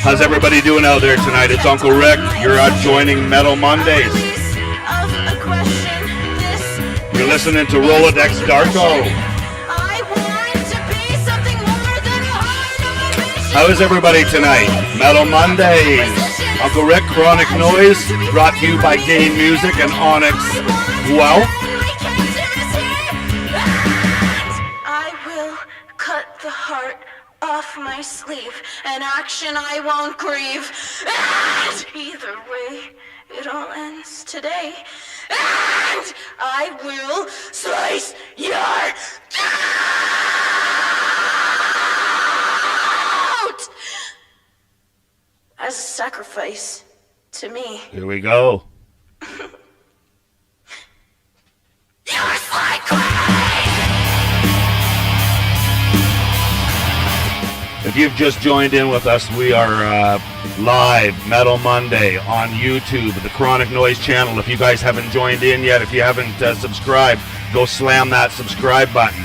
How's everybody doing out there tonight? It's Unkle Rick. You're joining Metal Mondays. You're listening to Rolodex Darko. How is everybody tonight? Metal Mondays. Unkle Rick, Chronic Noise, brought to you by Game Music and Onyx Wealth. I will cut the heart off my sleeve, an action I won't grieve. And either way, it all ends today. And I will slice your throat as a sacrifice to me. Here we go. You're like If you've just joined in with us, we are live Metal Monday on YouTube, the Chronic Noise channel. If you guys haven't joined in yet, if you haven't subscribed, go slam that subscribe button.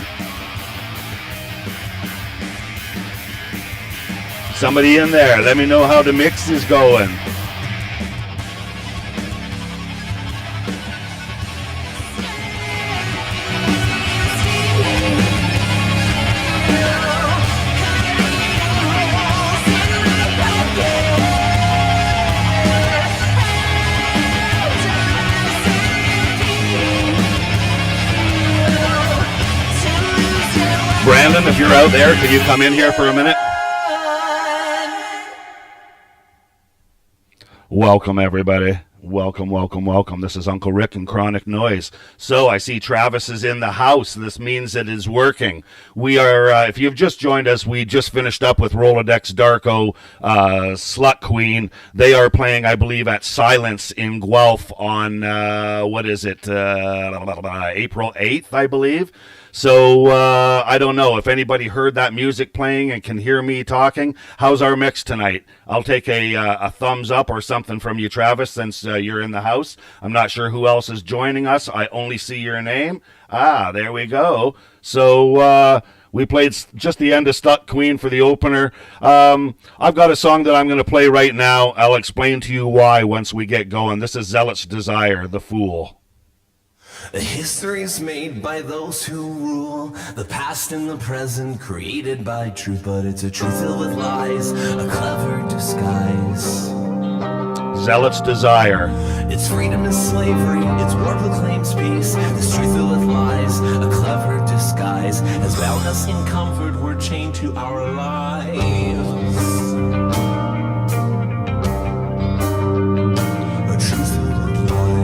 Somebody in there, let me know how the mix is going. Brandon, if you're out there, can you come in here for a minute? Welcome, everybody. Welcome, welcome, welcome. This is Unkle Rick and Chronic Noise. So I see Travis is in the house. This means it is working. We are, if you've just joined us, we just finished up with Rolodex Darko, Slut Queen. They are playing, I believe, at Silence in Guelph on, April 8th, I believe. So, I don't know if anybody heard that music playing and can hear me talking. How's our mix tonight? I'll take a thumbs up or something from you, Travis, since you're in the house. I'm not sure who else is joining us. I only see your name. Ah, there we go. So, we played just the end of Slut Queen for the opener. I've got a song that I'm going to play right now. I'll explain to you why once we get going. This is Zealot's Desire, The Fool. The history's made by those who rule, the past and the present created by truth, but it's a truth filled with lies, a clever disguise. Zealot's Desire. It's freedom and slavery, it's war proclaims peace. This truth filled with lies, a clever disguise, has bound us in comfort, we're chained to our lives. A truth filled with lies.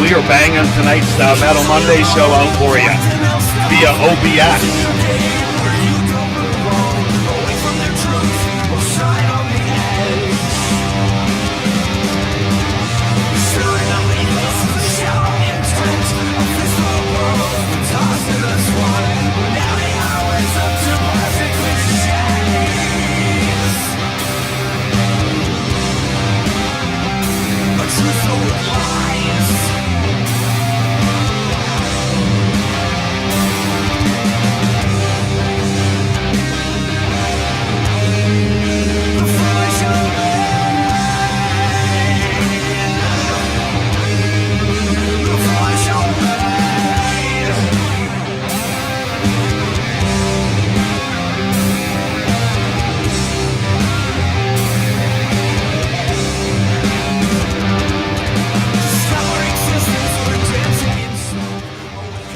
We are banging tonight's Metal Monday show out for you via OBS.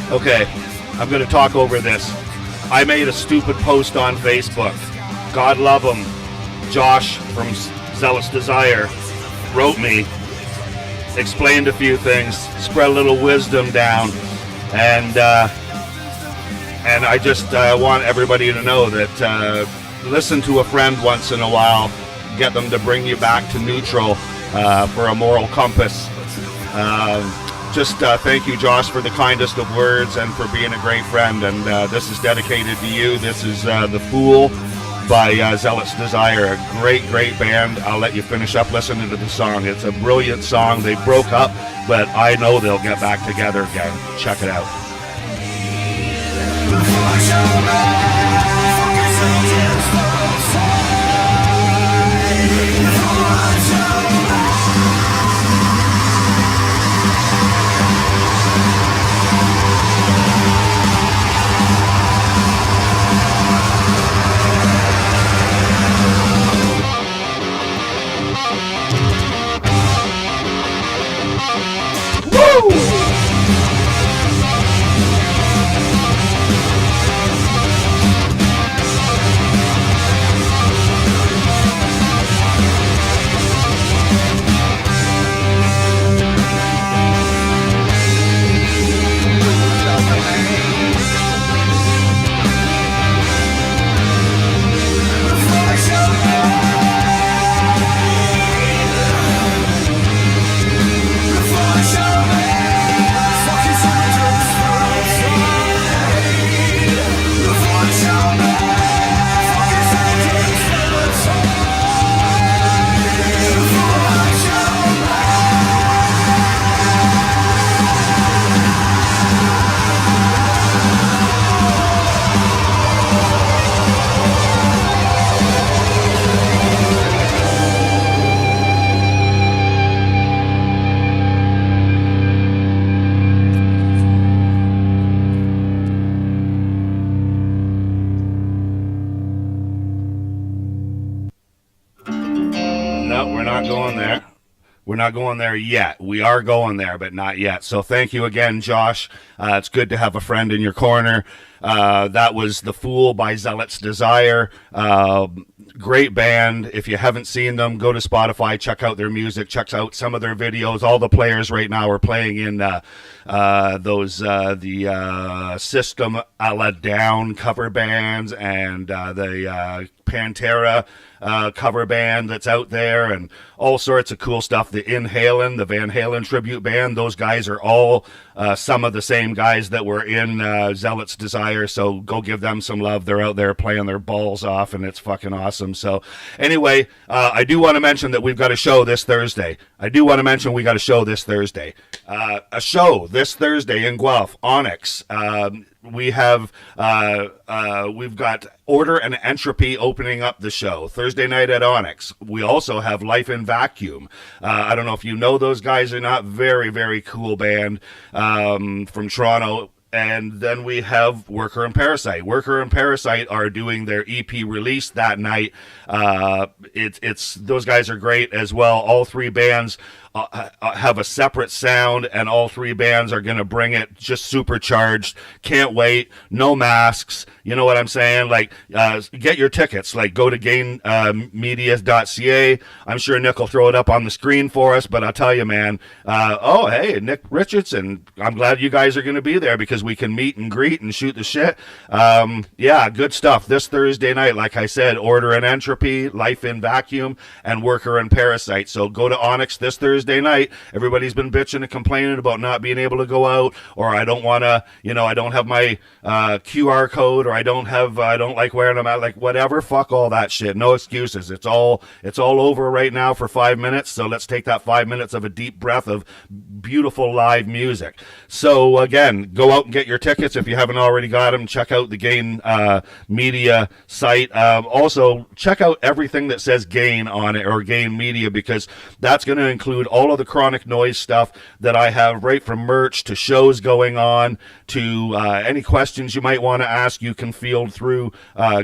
Okay, I'm going to talk over this. I made a stupid post on Facebook. God love him. Josh from Zealot's Desire wrote me, explained a few things, spread a little wisdom down, and I just want everybody to know that listen to a friend once in a while, get them to bring you back to neutral for a moral compass. Just thank you, Josh, for the kindest of words and for being a great friend. And this is dedicated to you. This is The Fool by Zealot's Desire. A great, great band. I'll let you finish up listening to the song. It's a brilliant song. They broke up, but I know they'll get back together again. Check it out. We're not going there yet. We are going there, but not yet. So thank you again, Josh. It's good to have a friend in your corner. That was The Fool by Zealot's Desire. Great band. If you haven't seen them, go to Spotify, check out their music, check out some of their videos. All the players right now are playing in the System a la Down cover bands and the Pantera cover band that's out there, and all sorts of cool stuff. The Inhalen, the Van Halen tribute band, those guys are all some of the same guys that were in Zealot's Desire, so go give them some love. They're out there playing their balls off, and it's fucking awesome. So anyway, I do want to mention that we've got a show this Thursday. A show this Thursday in Guelph, Onyx. We've got Order and Entropy opening up the show Thursday night at Onyx. We also have Life in Vacuum. I don't know if you know those guys or not. Very, very cool band from Toronto. And then we have Worker and Parasite. Worker and Parasite are doing their EP release that night. It's those guys are great as well. All three bands have a separate sound, and all three bands are going to bring it just supercharged. Can't wait. No masks. You know what I'm saying? Like, get your tickets. Like, go to gainmedia.ca. I'm sure Nick will throw it up on the screen for us, but I'll tell you, man. Oh, hey, Nick Richardson. I'm glad you guys are going to be there because we can meet and greet and shoot the shit. Yeah, good stuff. This Thursday night, like I said, Order and Entropy, Life in Vacuum, and Worker and Parasite. So go to Onyx this Thursday night. Everybody's been bitching and complaining about not being able to go out, or I don't want to, I don't have my QR code, or I don't like wearing them out, like whatever. Fuck all that shit. No excuses. It's all over right now for 5 minutes. So let's take that 5 minutes of a deep breath of beautiful live music. So again, go out and get your tickets if you haven't already got them. Check out the Gain Media site. Also, check out everything that says Gain on it, or Gain Media, because that's going to include all of the Chronic Noise stuff that I have, right from merch to shows going on to any questions you might want to ask. You can field through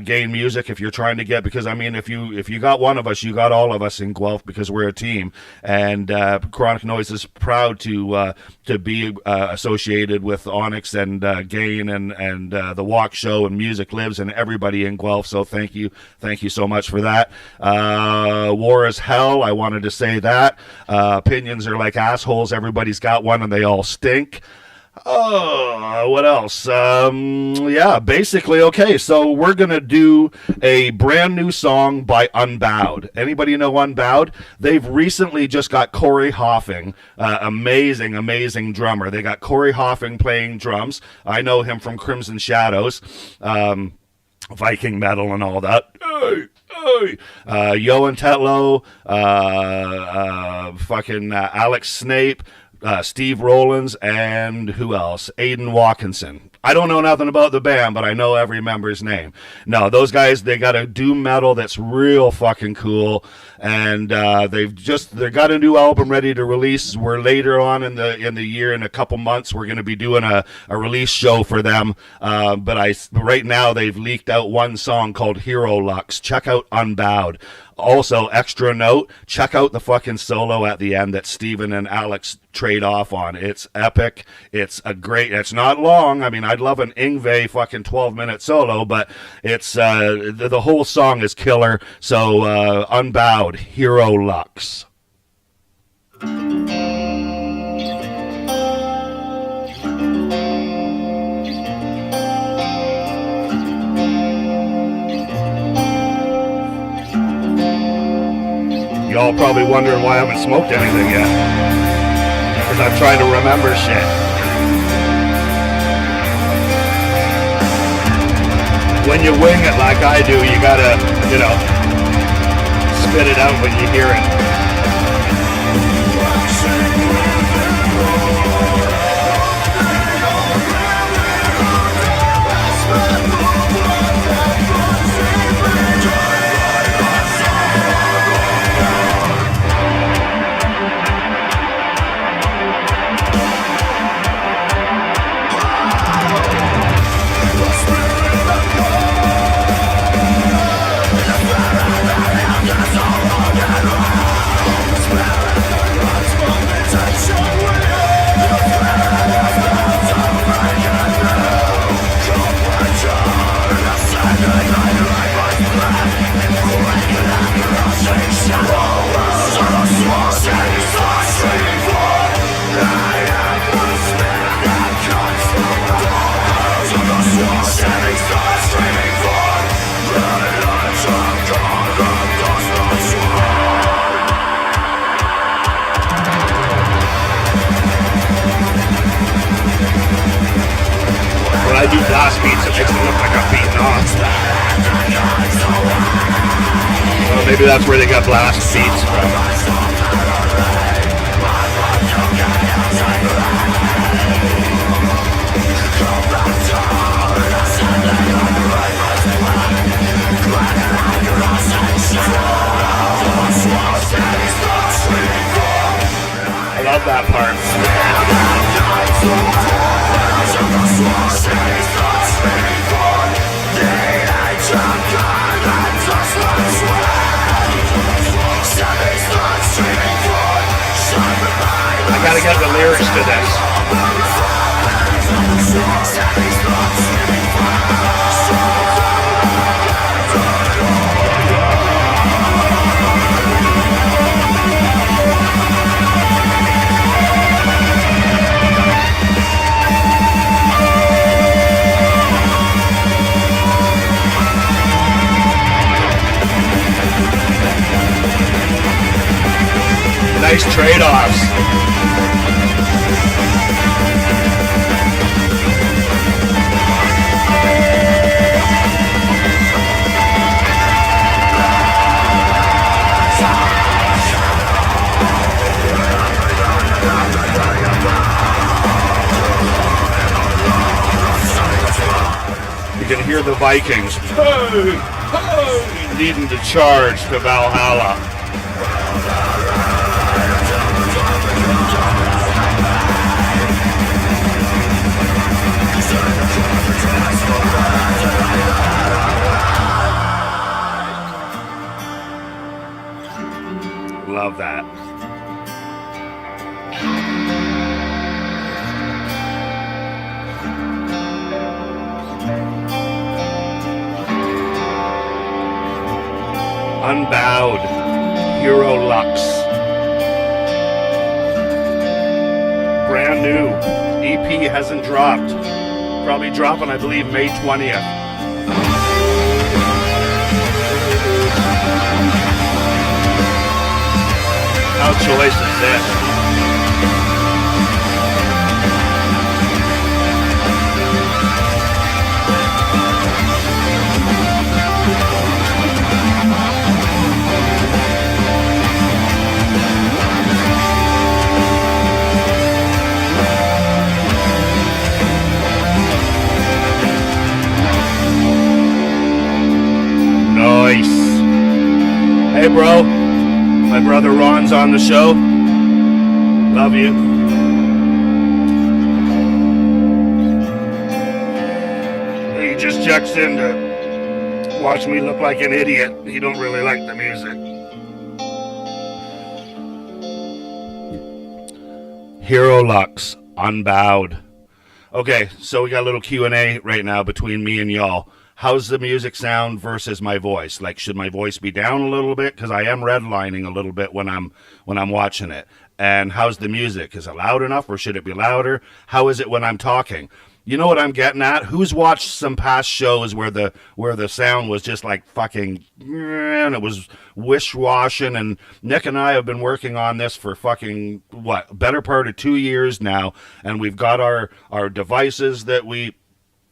Gain Music if you're trying to get, because I mean, if you got one of us, you got all of us in Guelph, because we're a team. And Chronic Noise is proud to be associated with Onyx and Gain and the Walk Show and Music Lives and everybody in Guelph. So thank you so much for that. War is hell. I wanted to say that. Opinions are like assholes. Everybody's got one, and they all stink. Oh, what else? Yeah, basically, okay, so we're going to do a brand new song by Unbowed. Anybody know Unbowed? They've recently just got Corey Hoffing, amazing drummer. They got Corey Hoffing playing drums. I know him from Crimson Shadows. Viking metal and all that. Yo and Tetlow, fucking Alex Snape, Steve Rollins, and who else? Aiden Watkinson. I don't know nothing about the band, but I know every member's name. No, those guys, they got a doom metal that's real fucking cool, and they got a new album ready to release. We're later on in the year, in a couple months, we're going to be doing a release show for them. But right now they've leaked out one song called Hero Lux. Check out Unbowed. Also, extra note, check out the fucking solo at the end that Steven and Alex trade off on. It's epic. It's not long. I mean, I'd love an Yngwie fucking 12-minute solo, but it's, the whole song is killer. So, Unbowed, Hero Lux. Y'all probably wondering why I haven't smoked anything yet. Because I'm trying to remember shit. When you wing it like I do, you gotta, spit it out when you hear it. I do blast beats, it makes me look like I'm beating off. Well, maybe that's where they got blast beats from. I love that part. I gotta get the lyrics to this. Nice trade-offs. You can hear the Vikings leading the charge to Valhalla. Love that. Unbowed, Hero Lux. Brand new. EP hasn't dropped. Probably dropping, I believe, May 20th. How choice is this? Hey, bro. My brother Ron's on the show. Love you. He just checks in to watch me look like an idiot. He don't really like the music. Hero Lux, Unbowed. Okay, so we got a little Q&A right now between me and y'all. How's the music sound versus my voice? Like, should my voice be down a little bit? Because I am redlining a little bit when I'm watching it. And how's the music? Is it loud enough, or should it be louder? How is it when I'm talking? You know what I'm getting at? Who's watched some past shows where the sound was just like fucking, and it was wish-washing? And Nick and I have been working on this for fucking, better part of 2 years now. And we've got our devices that we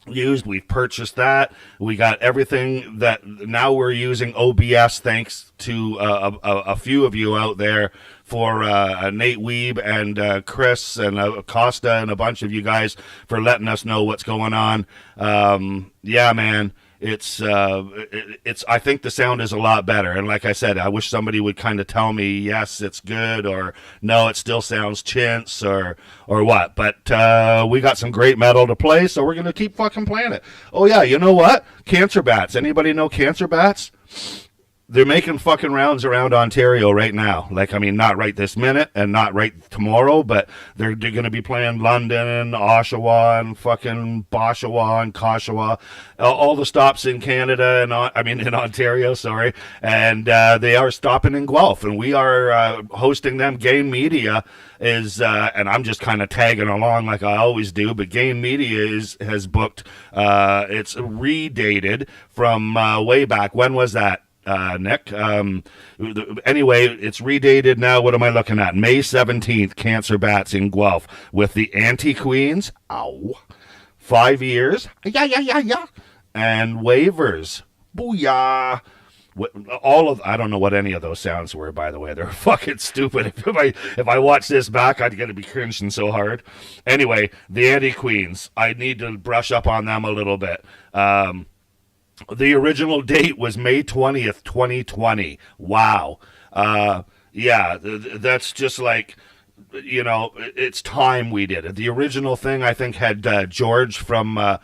used. We've purchased that. We got everything that now we're using OBS, thanks to a few of you out there, for Nate Weeb and Chris and Costa and a bunch of you guys for letting us know what's going on. Yeah, man. It's I think the sound is a lot better, and like I said, I wish somebody would kind of tell me yes, it's good, or no, it still sounds chintz, or what. But we got some great metal to play, so we're gonna keep fucking playing it. Oh yeah, you know what? Cancer Bats. Anybody know Cancer Bats? They're making fucking rounds around Ontario right now. Like, I mean, not right this minute and not right tomorrow, but they're going to be playing London, Oshawa, and fucking Boshawa and Kashawa, all the stops in Canada, and in Ontario, sorry. And they are stopping in Guelph, and we are hosting them. Game Media is, and I'm just kind of tagging along like I always do, but Game Media has booked, it's redated from way back. When was that? Nick. Anyway, it's redated now. What am I looking at? May 17th, Cancer Bats in Guelph with the Anti-Queens. Ow. 5 years. Yeah. And Waivers. Booyah. I don't know what any of those sounds were, by the way. They're fucking stupid. If I watch this back, I'd gonna be cringing so hard. Anyway, the Anti-Queens. I need to brush up on them a little bit. The original date was May 20th, 2020. Wow. Yeah, that's just like, you know, it's time we did it. The original thing, I think, had George from, who's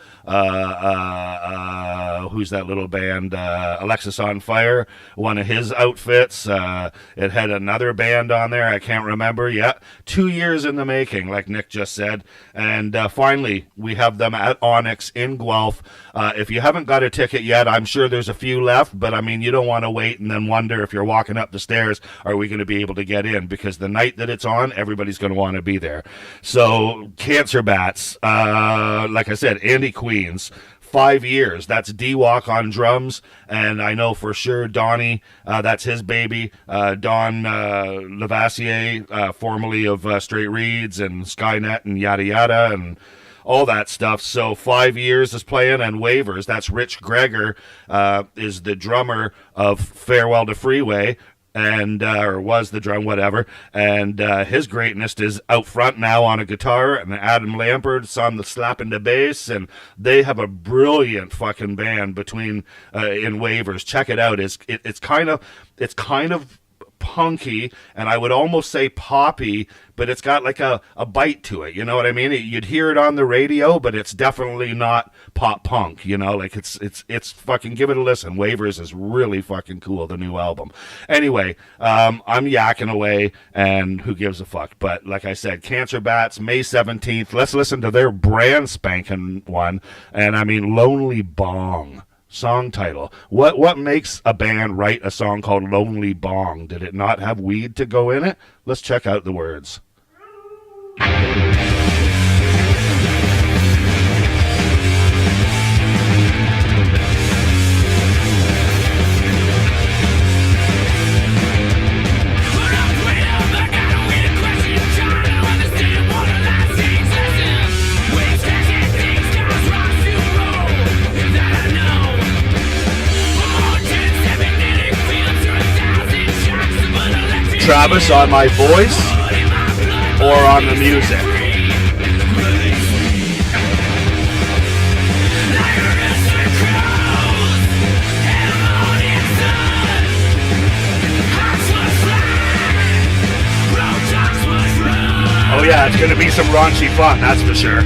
that little band, Alexis on Fire, one of his outfits. It had another band on there, I can't remember. Yeah, 2 years in the making, like Nick just said. And finally, we have them at Onyx in Guelph. If you haven't got a ticket yet, I'm sure there's a few left, but I mean, you don't want to wait and then wonder if you're walking up the stairs, are we going to be able to get in? Because the night that it's on, everybody's going to want to be there. So, Cancer Bats, like I said, Anti-Queens, 5 years. That's D-Walk on drums, and I know for sure Donnie, that's his baby, Don Lavassier, formerly of Straight Reeds and Skynet and yada yada and all that stuff. So 5 years is playing, and Waivers, that's Rich Greger, is the drummer of Farewell to Freeway, and or was the drum, whatever, and his greatness is out front now on a guitar, and Adam Lampert's on the slapping the bass, and they have a brilliant fucking band between in Waivers. Check it out. It's kind of punky, and I would almost say poppy, but it's got like a bite to it, you know what I mean? You'd hear it on the radio, but it's definitely not pop punk, you know, like it's fucking, give it a listen. Waivers is really fucking cool, the new album. Anyway, I'm yakking away, and who gives a fuck? But like I said, Cancer Bats, May 17th, let's listen to their brand spanking one, and I mean, Lonely Bong. Song title. What makes a band write a song called Lonely Bong? Did it not have weed to go in it? Let's check out the words. Travis, on my voice or on the music? Yeah, it's going to be some raunchy fun, that's for sure.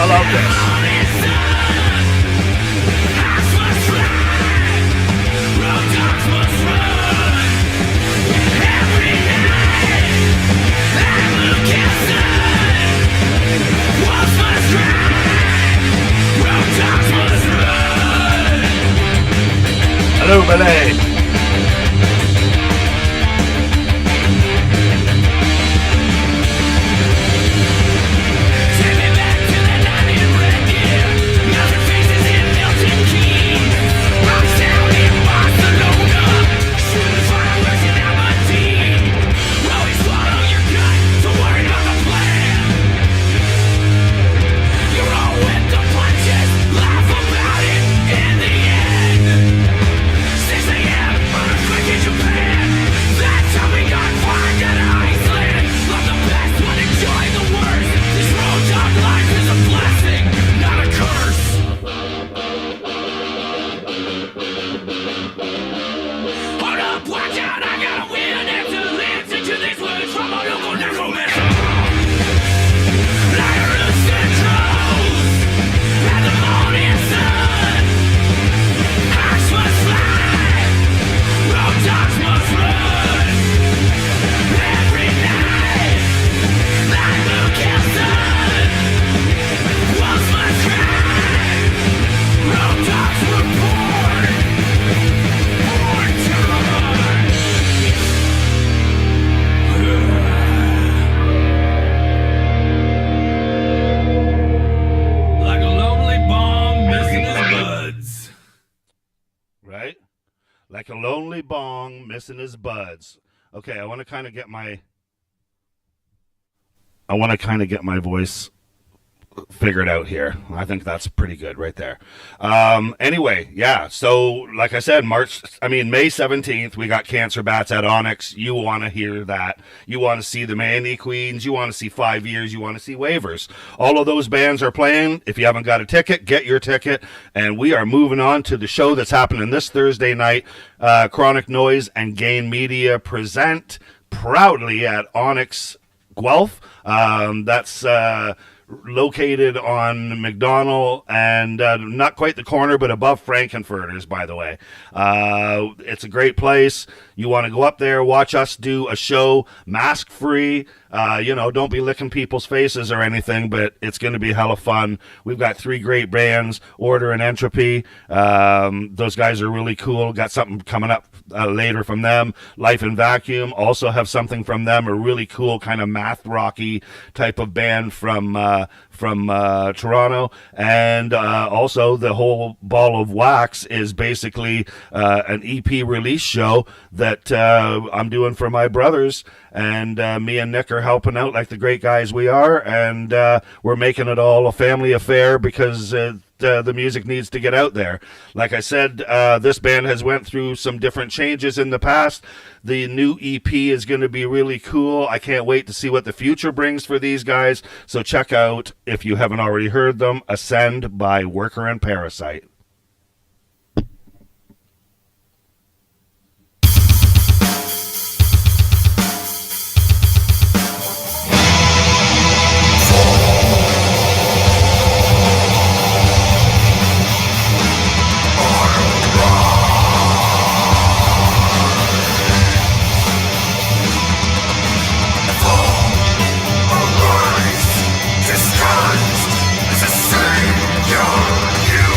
I love this. Hello, Malay. Like a lonely bong missing his buds. Okay, I want to kind of get my voice figured out here. I think that's pretty good right there. Anyway, yeah, so like I said, May 17th, we got Cancer Bats at Onyx. You want to hear that. You want to see the Mandy Queens. You want to see 5 Years. You want to see Waivers. All of those bands are playing. If you haven't got a ticket, get your ticket. And we are moving on to the show that's happening this Thursday night. Chronic Noise and Gain Media present proudly at Onyx Guelph. That's located on McDonald and not quite the corner, but above Frankenfurters, by the way. It's a great place. You want to go up there, watch us do a show, mask-free. Don't be licking people's faces or anything, but it's going to be hella fun. We've got 3 great bands, Order and Entropy. Those guys are really cool. Got something coming up later from them. Life in Vacuum also have something from them, a really cool kind of math rocky type of band from Toronto. And also the whole Ball of Wax is basically an EP release show that I'm doing for my brothers, and me and Nick are helping out like the great guys we are, and we're making it all a family affair because the music needs to get out there. Like I said, this band has went through some different changes in the past. The new EP is going to be really cool. I can't wait to see what the future brings for these guys. So check out, if you haven't already heard them, Ascend by Worker and Parasite. Disguised as a savior, you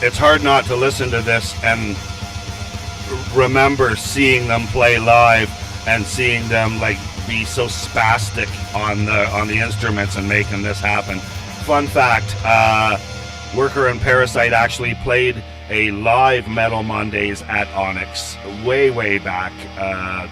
It's hard not to listen to this and remember seeing them play live and seeing them like be so spastic on the instruments and making this happen. Fun fact, Worker and Parasite actually played a live Metal Mondays at Onyx way back,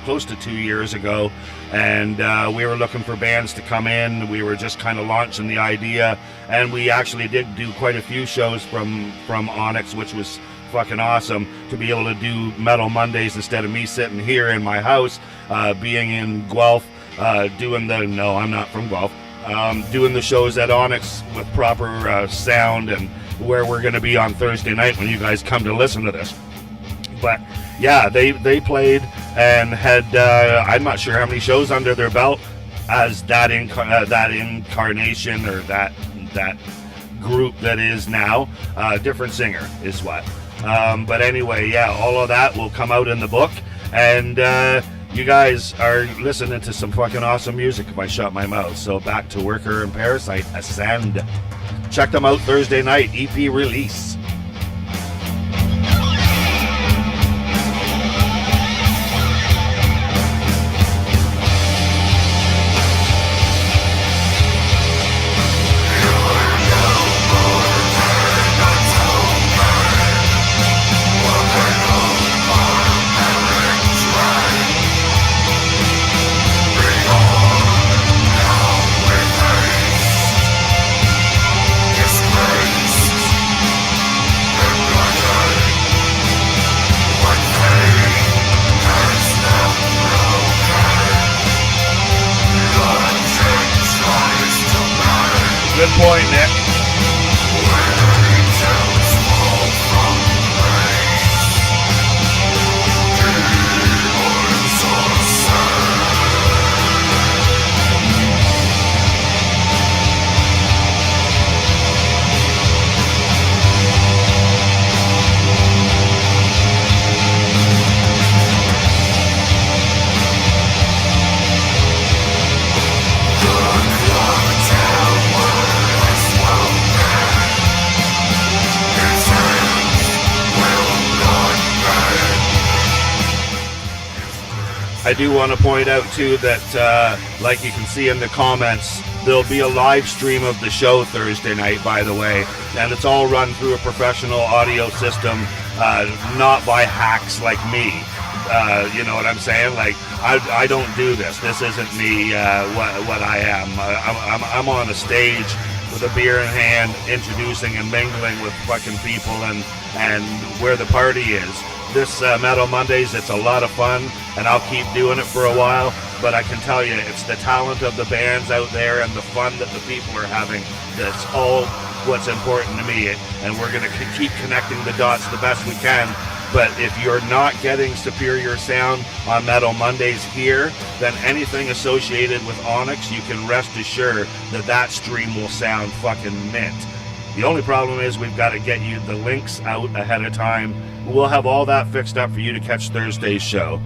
close to 2 years ago, and we were looking for bands to come in. We were just kind of launching the idea, and we actually did do quite a few shows from Onyx, which was fucking awesome to be able to do Metal Mondays instead of me sitting here in my house, being in Guelph, doing the, no, I'm not from Guelph, doing the shows at Onyx with proper sound, and where we're going to be on Thursday night when you guys come to listen to this. But yeah, they played and had I'm not sure how many shows under their belt as that incarnation or that group that is now. Different singer is what. But anyway, yeah, all of that will come out in the book, and you guys are listening to some fucking awesome music if I shut my mouth. So back to Worker and Parasite, Ascend. Check them out Thursday night, EP release. Good point, Nick. I do want to point out too that like you can see in the comments, there'll be a live stream of the show Thursday night, by the way, and it's all run through a professional audio system, not by hacks like me. You know what I'm saying? Like, I don't do this. This isn't me, what I am. I'm on a stage with a beer in hand, introducing and mingling with fucking people and where the party is. This Metal Mondays, it's a lot of fun, and I'll keep doing it for a while, but I can tell you, it's the talent of the bands out there and the fun that the people are having that's all what's important to me, and we're going to keep connecting the dots the best we can. But if you're not getting superior sound on Metal Mondays here, then anything associated with Onyx, you can rest assured that that stream will sound fucking mint. The only problem is we've got to get you the links out ahead of time. We'll have all that fixed up for you to catch Thursday's show.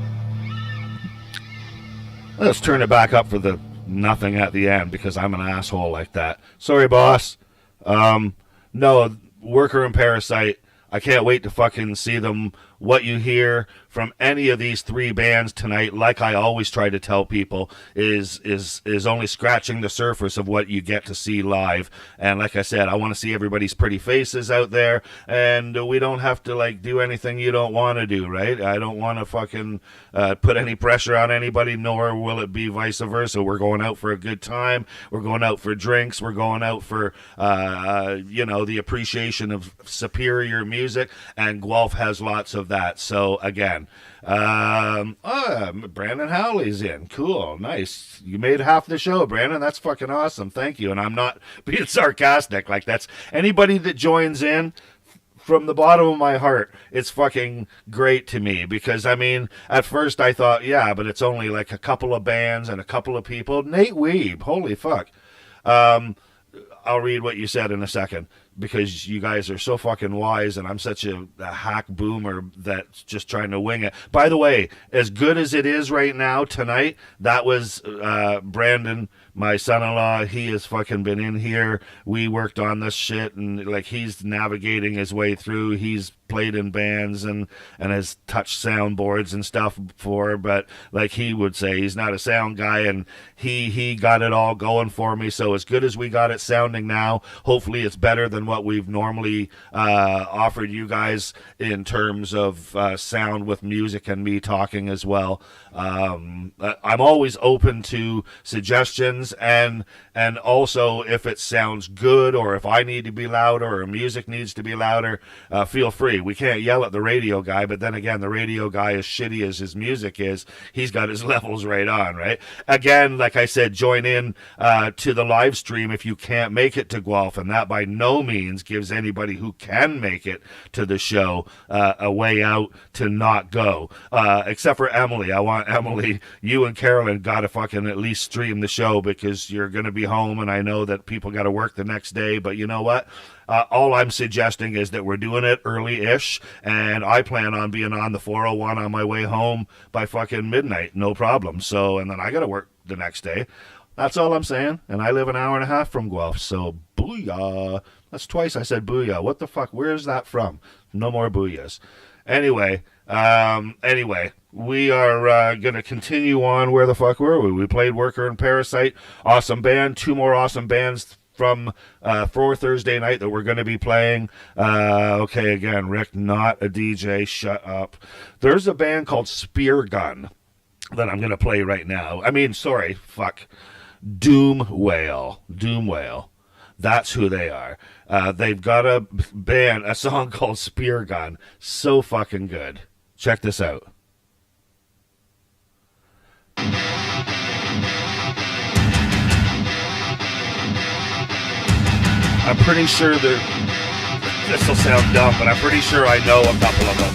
Let's turn it back up for the nothing at the end because I'm an asshole like that. Sorry, boss. No, Worker and Parasite, I can't wait to fucking see them. What you hear from any of these three bands tonight, like I always try to tell people, is only scratching the surface of what you get to see live. And like I said, I want to see everybody's pretty faces out there, and we don't have to like do anything you don't want to do, right? I don't want to fucking put any pressure on anybody, nor will it be vice versa. We're going out for a good time. We're going out for drinks. We're going out for the appreciation of superior music, and Guelph has lots of that. So again, Brandon Howley's in. Cool, nice. You made half the show, Brandon. That's fucking awesome. Thank you. And I'm not being sarcastic. Like, that's anybody that joins in. From the bottom of my heart, it's fucking great to me, because, I mean, at first I thought, yeah, but it's only like a couple of bands and a couple of people. Nate Weeb, holy fuck. I'll read what you said in a second, because you guys are so fucking wise, and I'm such a hack boomer that's just trying to wing it. By the way, as good as it is right now tonight, that was Brandon, my son-in-law. He has fucking been in here. We worked on this shit, and like, he's navigating his way through. He's played in bands and has touched soundboards and stuff before, but like he would say, he's not a sound guy, and he got it all going for me. So as good as we got it sounding now, hopefully it's better than what we've normally offered you guys in terms of sound with music and me talking as well. I'm always open to suggestions, and also if it sounds good, or if I need to be louder, or music needs to be louder, feel free. We can't yell at the radio guy, but then again, the radio guy, as shitty as his music is, he's got his levels right on, right? Again, like I said, join in to the live stream if you can't make it to Guelph, and that by no means gives anybody who can make it to the show a way out to not go, except for Emily. I want Emily, you and Carolyn got to fucking at least stream the show, because you're going to be home, and I know that people got to work the next day, but you know what? All I'm suggesting is that we're doing it early-ish, and I plan on being on the 401 on my way home by fucking midnight, no problem. So, and then I got to work the next day. That's all I'm saying, and I live an hour and a half from Guelph, so booyah. That's twice I said booyah. What the fuck? Where's that from? No more booyahs. Anyway, we are going to continue on. Where the fuck were we? We played Worker and Parasite. Awesome band. Two more awesome bands from for Thursday night that we're going to be playing. Okay, again, Rick, not a DJ. Shut up. There's a band called Spear Gun that I'm going to play right now. I mean, sorry, fuck. Doom Whale. That's who they are. They've got a song called Spear Gun. So fucking good. Check this out. I'm pretty sure that this will sound dumb, but I'm pretty sure I know a couple of them.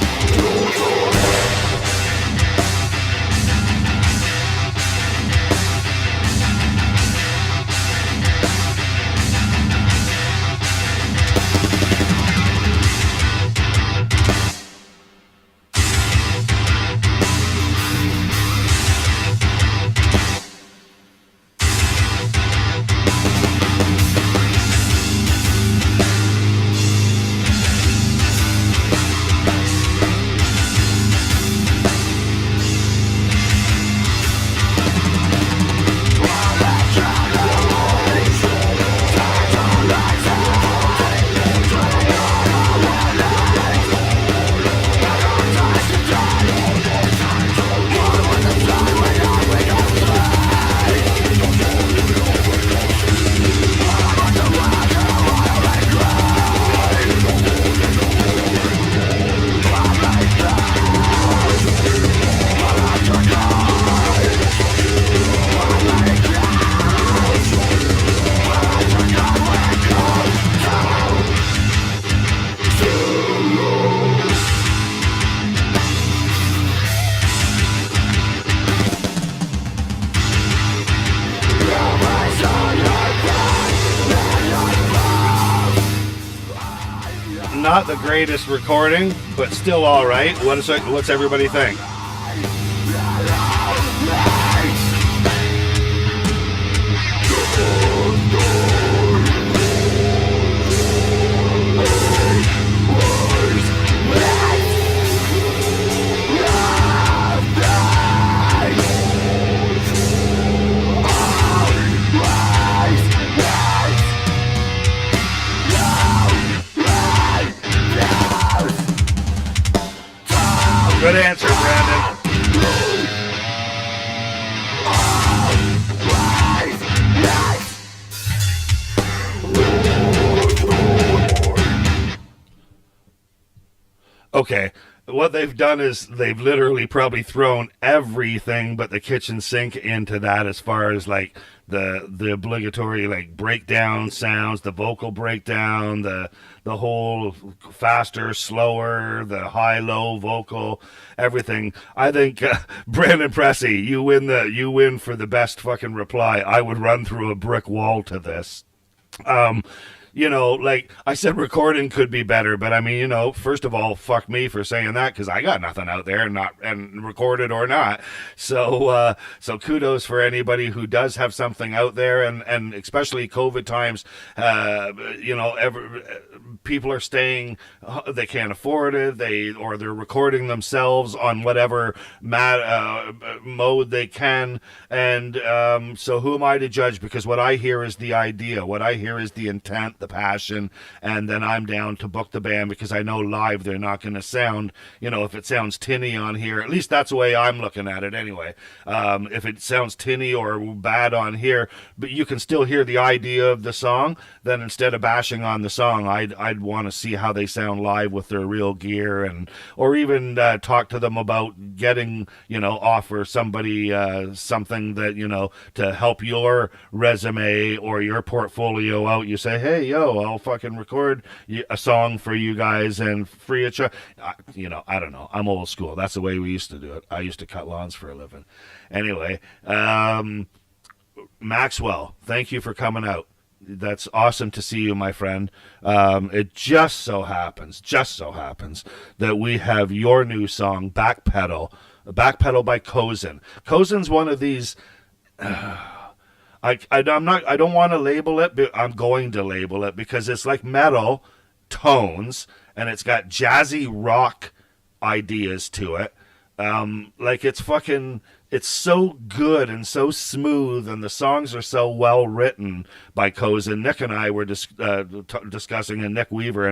Not the greatest recording, but still all right. What's everybody think? okay, what they've done is they've literally probably thrown everything but the kitchen sink into that, as far as like the obligatory like breakdown sounds, the vocal breakdown, the whole faster, slower, the high low vocal, everything. I think Brandon Pressey, you win for the best fucking reply. I would run through a brick wall to this. You know, like I said, recording could be better, but I mean, you know, first of all, fuck me for saying that, because I got nothing out there, and recorded or not. So kudos for anybody who does have something out there, and especially COVID times. You know, people are staying, they can't afford it, they're recording themselves on whatever mode they can, and so who am I to judge? Because what I hear is the idea, what I hear is the intent, the passion, and then I'm down to book the band, because I know live they're not going to sound, you know, if it sounds tinny on here, at least that's the way I'm looking at it anyway. If it sounds tinny or bad on here, but you can still hear the idea of the song, then instead of bashing on the song, I'd want to see how they sound live with their real gear, and or even talk to them about getting, you know, offer somebody something that, you know, to help your resume or your portfolio out. You say, hey, yo, I'll fucking record a song for you guys and free of charge. You know, I don't know. I'm old school. That's the way we used to do it. I used to cut lawns for a living. Anyway, Maxwell, thank you for coming out. That's awesome to see you, my friend. It just so happens that we have your new song, Backpedal by Cozen. Cozen's one of these... I don't want to label it, but I'm going to label it, because it's like metal tones and it's got jazzy rock ideas to it. Like it's so good and so smooth, and the songs are so well written by Cozen. Nick and I were discussing, and Nick Weaver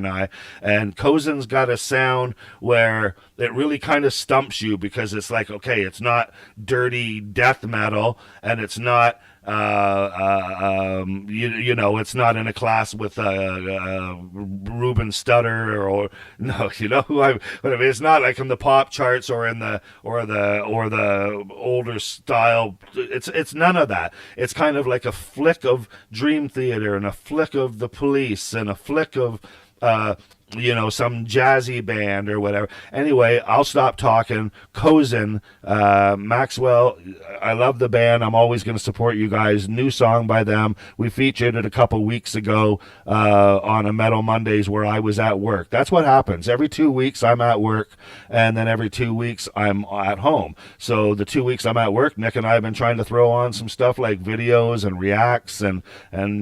and Cozen's got a sound where it really kind of stumps you, because it's like, okay, it's not dirty death metal, and it's not you know, it's not in a class with Ruben Studdard or no, you know who I mean, it's not like in the pop charts or in the older style. It's none of that. It's kind of like a flick of Dream Theater and a flick of The Police and a flick of you know, some jazzy band or whatever. Anyway, I'll stop talking. Cozen, Maxwell, I love the band. I'm always going to support you guys. New song by them. We featured it a couple weeks ago on a Metal Mondays where I was at work. That's what happens. Every 2 weeks I'm at work, and then every 2 weeks I'm at home. So the 2 weeks I'm at work, Nick and I have been trying to throw on some stuff like videos and reacts and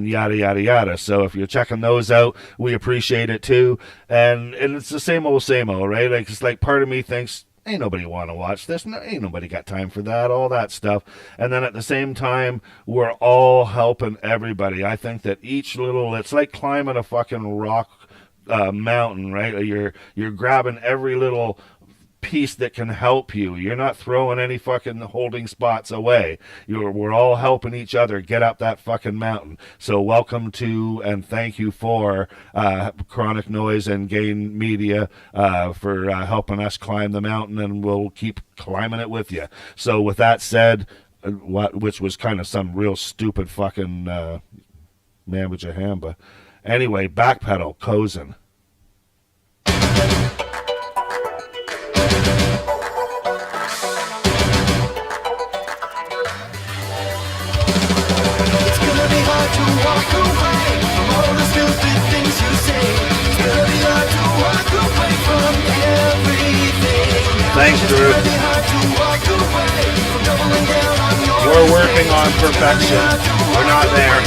yada, yada, yada. So if you're checking those out, we appreciate it too. And it's the same old, right? Like, it's like part of me thinks, ain't nobody want to watch this. No, ain't nobody got time for that, all that stuff. And then at the same time, we're all helping everybody. I think that it's like climbing a fucking rock mountain, right? You're grabbing every little piece that can help you. You're not throwing any fucking holding spots away. We're all helping each other get up that fucking mountain. So welcome to and thank you for Chronic Noise and Gain Media for helping us climb the mountain, and we'll keep climbing it with you. So with that said, which was kind of some real stupid fucking man with your hand, but anyway, Backpedal, Cozen. Walk away from all the stupid things you say. It's gonna be hard to walk away from everything. Thanks, Drew. It's gonna be hard to walk away from doubling down on your We're working on perfection. We're not there.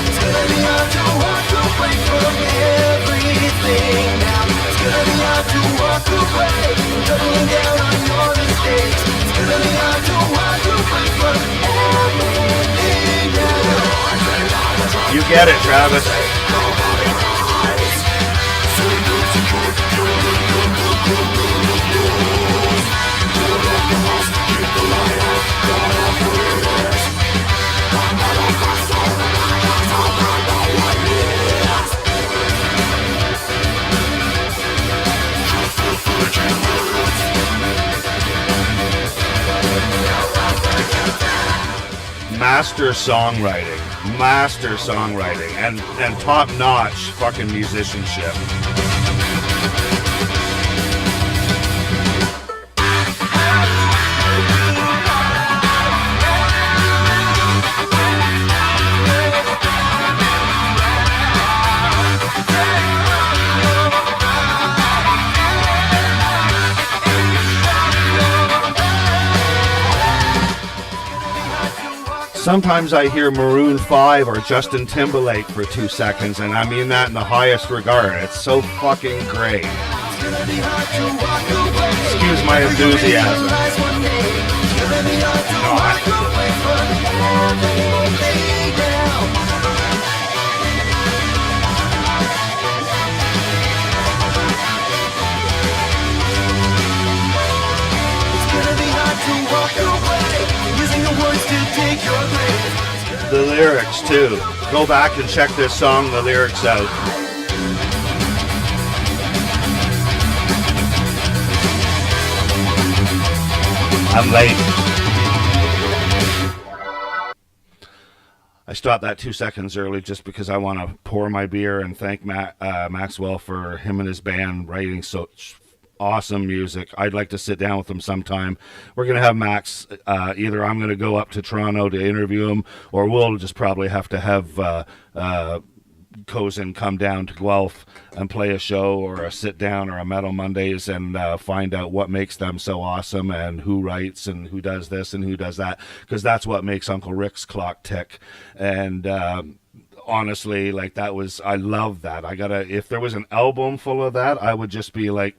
It's gonna be hard to walk away from get it, Travis. Master songwriting, and top-notch fucking musicianship. Sometimes I hear Maroon 5 or Justin Timberlake for 2 seconds, and I mean that in the highest regard. It's so fucking great. Excuse my enthusiasm. The lyrics too. Go back and check this song, the lyrics out. I'm late. I stopped that 2 seconds early just because I want to pour my beer and thank Maxwell for him and his band writing such awesome music. I'd like to sit down with him sometime. We're going to have Max, either I'm going to go up to Toronto to interview him, or we'll just probably have to have Cozen come down to Guelph and play a show or a sit down or a Metal Mondays and find out what makes them so awesome and who writes and who does this and who does that, because that's what makes Unkle Rick's clock tick. And honestly, like, that was, I love that. If there was an album full of that, I would just be like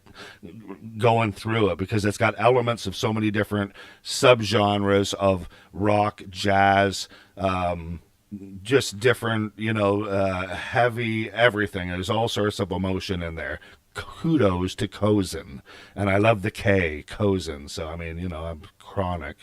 going through it, because it's got elements of so many different subgenres of rock, jazz, just different, heavy everything. There's all sorts of emotion in there. Kudos to Cozen. And I love the K, Cozen. So, I mean, I'm chronic.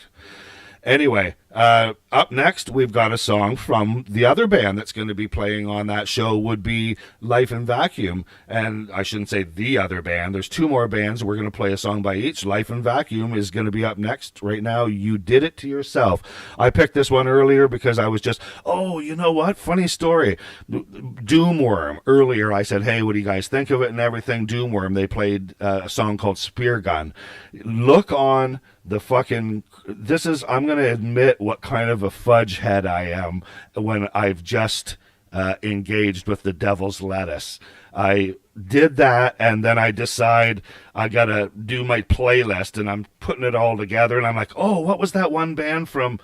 Anyway, up next, we've got a song from the other band that's going to be playing on that show, would be Life in Vacuum. And I shouldn't say the other band. There's 2 more bands. We're going to play a song by each. Life in Vacuum is going to be up next. Right now, You Did It to Yourself. I picked this one earlier because I was just, oh, you know what? Funny story. Doomworm. Earlier, I said, hey, what do you guys think of it and everything? Doomworm, they played a song called Spear Gun. Look on the fucking, I'm going to admit what kind of a fudge head I am when I've just engaged with the devil's lettuce. I did that, and then I decide I got to do my playlist, and I'm putting it all together, and I'm like, oh, what was that one band from?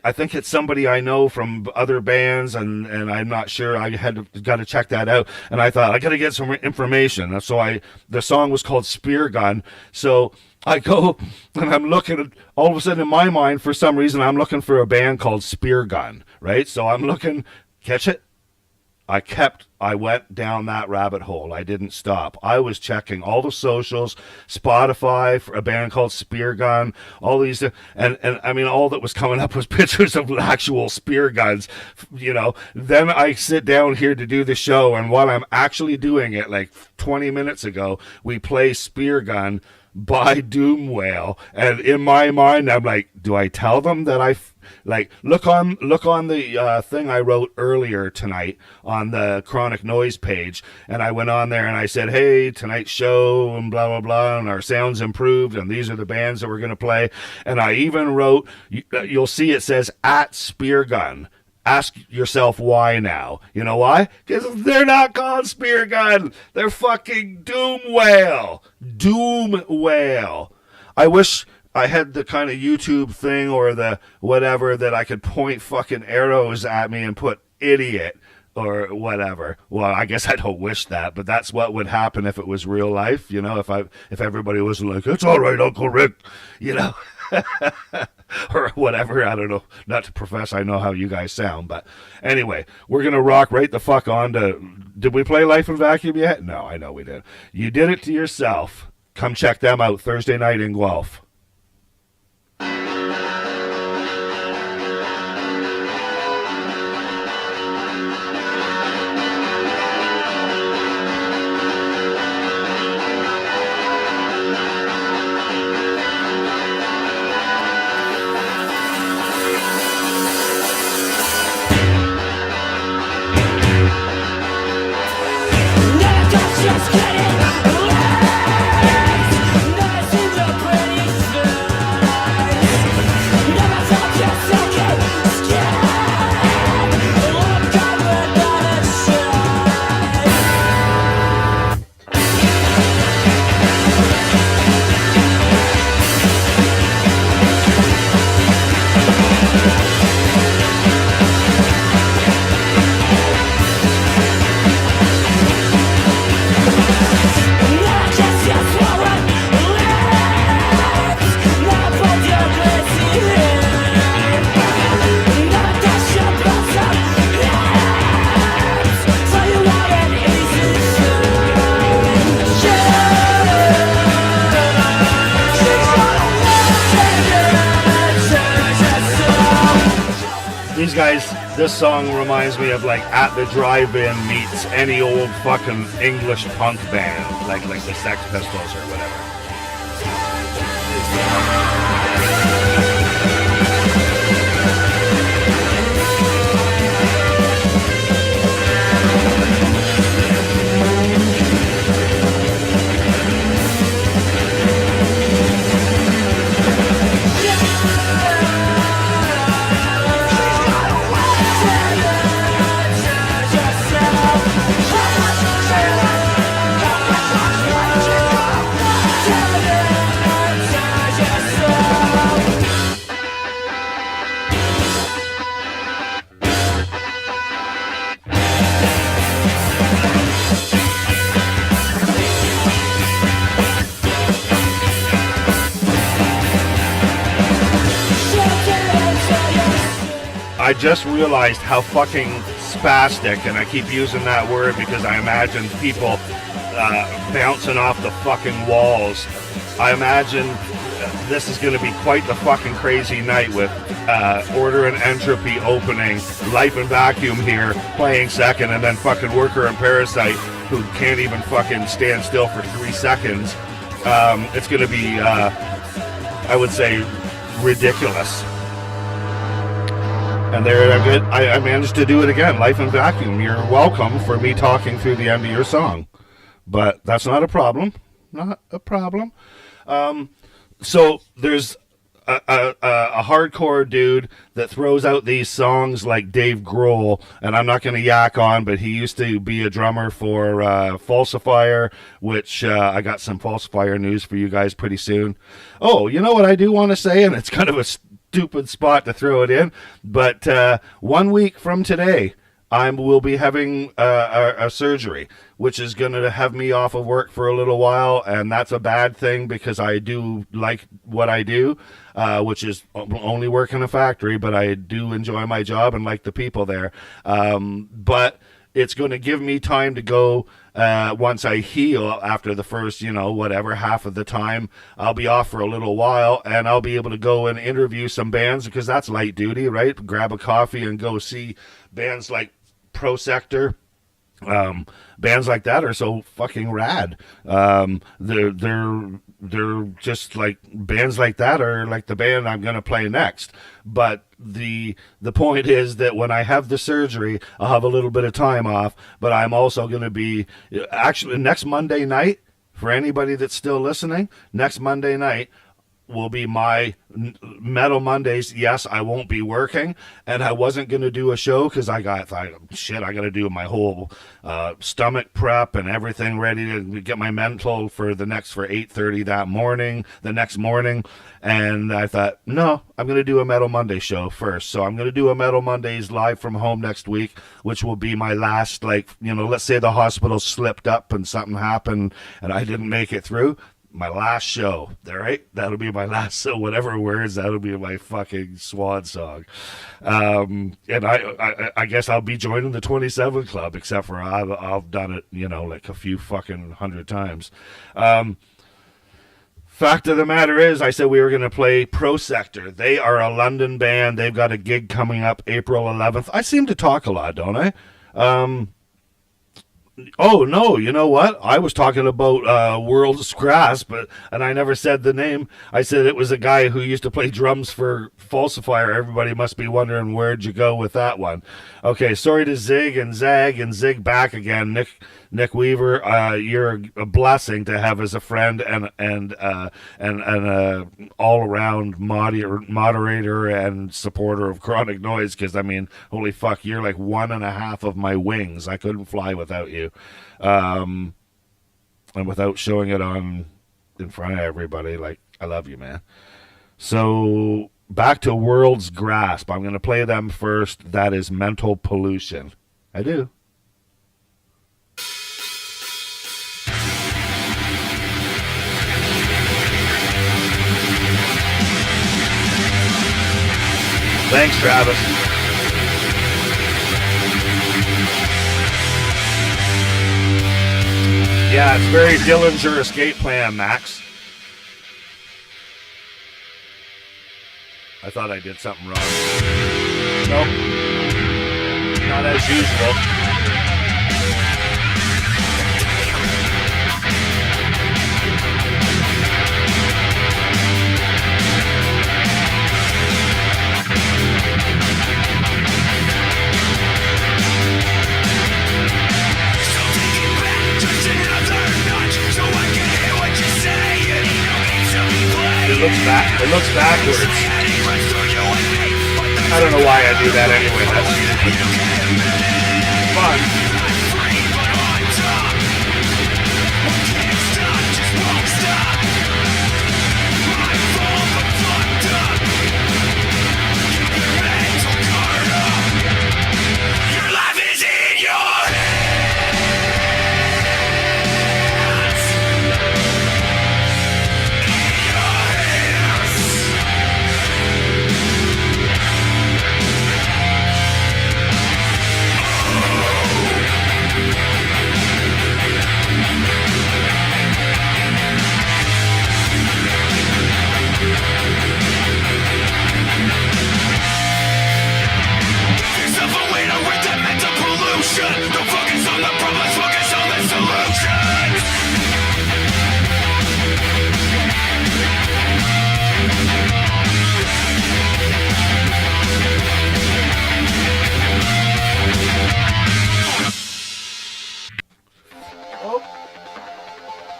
I think it's somebody I know from other bands, and I'm not sure. I got to check that out, and I thought I got to get some information. And so the song was called Spear Gun. So I go and I'm looking, all of a sudden in my mind, for some reason, I'm looking for a band called Spear Gun, right? So I'm looking, catch it? I went down that rabbit hole. I didn't stop. I was checking all the socials, Spotify for a band called Spear Gun, all these, and I mean, all that was coming up was pictures of actual spear guns, Then I sit down here to do the show, and while I'm actually doing it, like 20 minutes ago, we play Spear Gun by Doom Whale, and in my mind, I'm like, do I tell them that look on the thing I wrote earlier tonight on the Chronic Noise page, and I went on there and I said, hey, tonight's show and blah blah blah, and our sound's improved, and these are the bands that we're going to play, and I even wrote, you'll see it says at Spear Gun. Ask yourself why now. You know why? Because they're not called Spear Gun. They're fucking Doom Whale. Doom Whale. I wish I had the kind of YouTube thing or the whatever that I could point fucking arrows at me and put idiot or whatever. Well, I guess I don't wish that, but that's what would happen if it was real life. If everybody was like, it's all right, Unkle Rick. or whatever. I don't know. Not to profess I know how you guys sound, but anyway, we're going to rock right the fuck on to... Did we play Life in Vacuum yet? No, I know we did. You Did It to Yourself. Come check them out Thursday night in Guelph. Just kidding. Nice in the pretty face. Never felt just second scared. Look at that These guys, this song reminds me of like At the Drive-In meets any old fucking English punk band, like the Sex Pistols or whatever. I just realized how fucking spastic, and I keep using that word because I imagine people bouncing off the fucking walls. I imagine this is going to be quite the fucking crazy night with Order and Entropy opening, Life in Vacuum here playing second, and then fucking Worker and Parasite, who can't even fucking stand still for 3 seconds. It's going to be, I would say, ridiculous. And there, I managed to do it again. Life in Vacuum. You're welcome for me talking through the end of your song, but that's not a problem. Not a problem. So there's a hardcore dude that throws out these songs like Dave Grohl, and I'm not going to yak on, but he used to be a drummer for Falsifier, which I got some Falsifier news for you guys pretty soon. Oh, you know what I do want to say, and it's kind of a stupid spot to throw it in, but 1 week from today I will be having a surgery, which is going to have me off of work for a little while, and that's a bad thing because I do like what I do, which is only work in a factory, but I do enjoy my job and like the people there. But it's going to give me time to go once I heal after the first, whatever, half of the time. I'll be off for a little while, and I'll be able to go and interview some bands because that's light duty, right? Grab a coffee and go see bands like Pro Sector. Bands like that are so fucking rad. They're just like, bands like that are like the band I'm gonna play next. But the point is that when I have the surgery, I'll have a little bit of time off, but I'm also gonna be actually next Monday night, for anybody that's still listening, next Monday night will be my Metal Mondays. Yes, I won't be working, and I wasn't going to do a show because I got to do my whole stomach prep and everything ready to get my mental for 8:30 the next morning, and I thought, no, I'm going to do a Metal Monday show first. So I'm going to do a Metal Mondays live from home next week, which will be my last, let's say the hospital slipped up and something happened and I didn't make it through. my last show. All right, that'll be my last. So whatever words, that'll be my fucking swan song. And I guess I'll be joining the 27 Club, except for I've done it, like a few fucking 100 times. Fact of the matter is, I said we were going to play Pro Sector. They are a London band. They've got a gig coming up April 11th. I seem to talk a lot, don't I? Oh, no, you know what? I was talking about World's Grasp, and I never said the name. I said it was a guy who used to play drums for Falsifier. Everybody must be wondering, where'd you go with that one? Okay, sorry to zig and zag and zig back again. Nick Weaver, you're a blessing to have as a friend and all-around moderator and supporter of Chronic Noise, because, I mean, holy fuck, you're like 1.5 of my wings. I couldn't fly without you. And without showing it on in front of everybody, like, I love you, man. So, back to World's Grasp. I'm going to play them first. That is Mental Pollution. I do. Thanks, Travis. Yeah, it's very Dillinger Escape Plan, Max. I thought I did something wrong. Nope. Not as usual. It looks backwards. I don't know why I do that anyway. That's fun.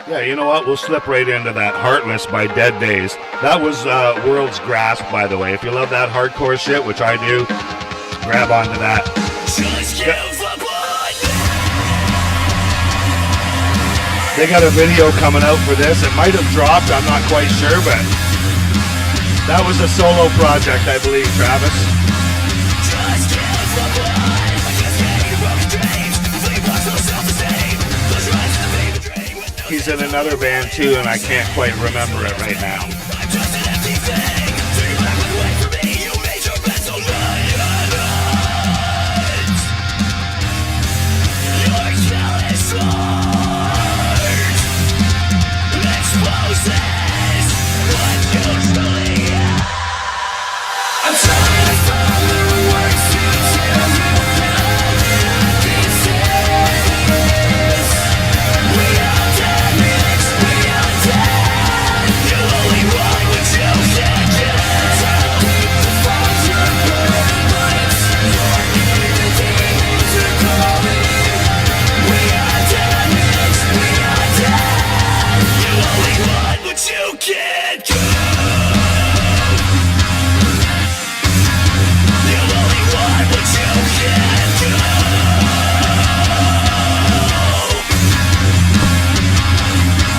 Yeah, you know what? We'll slip right into that. Heartless by Dead Days. That was World's Grasp, by the way. If you love that hardcore shit, which I do, grab onto that. They got a video coming out for this. It might have dropped, I'm not quite sure, but that was a solo project, I believe, Travis. He's in another band too, and I can't quite remember it right now.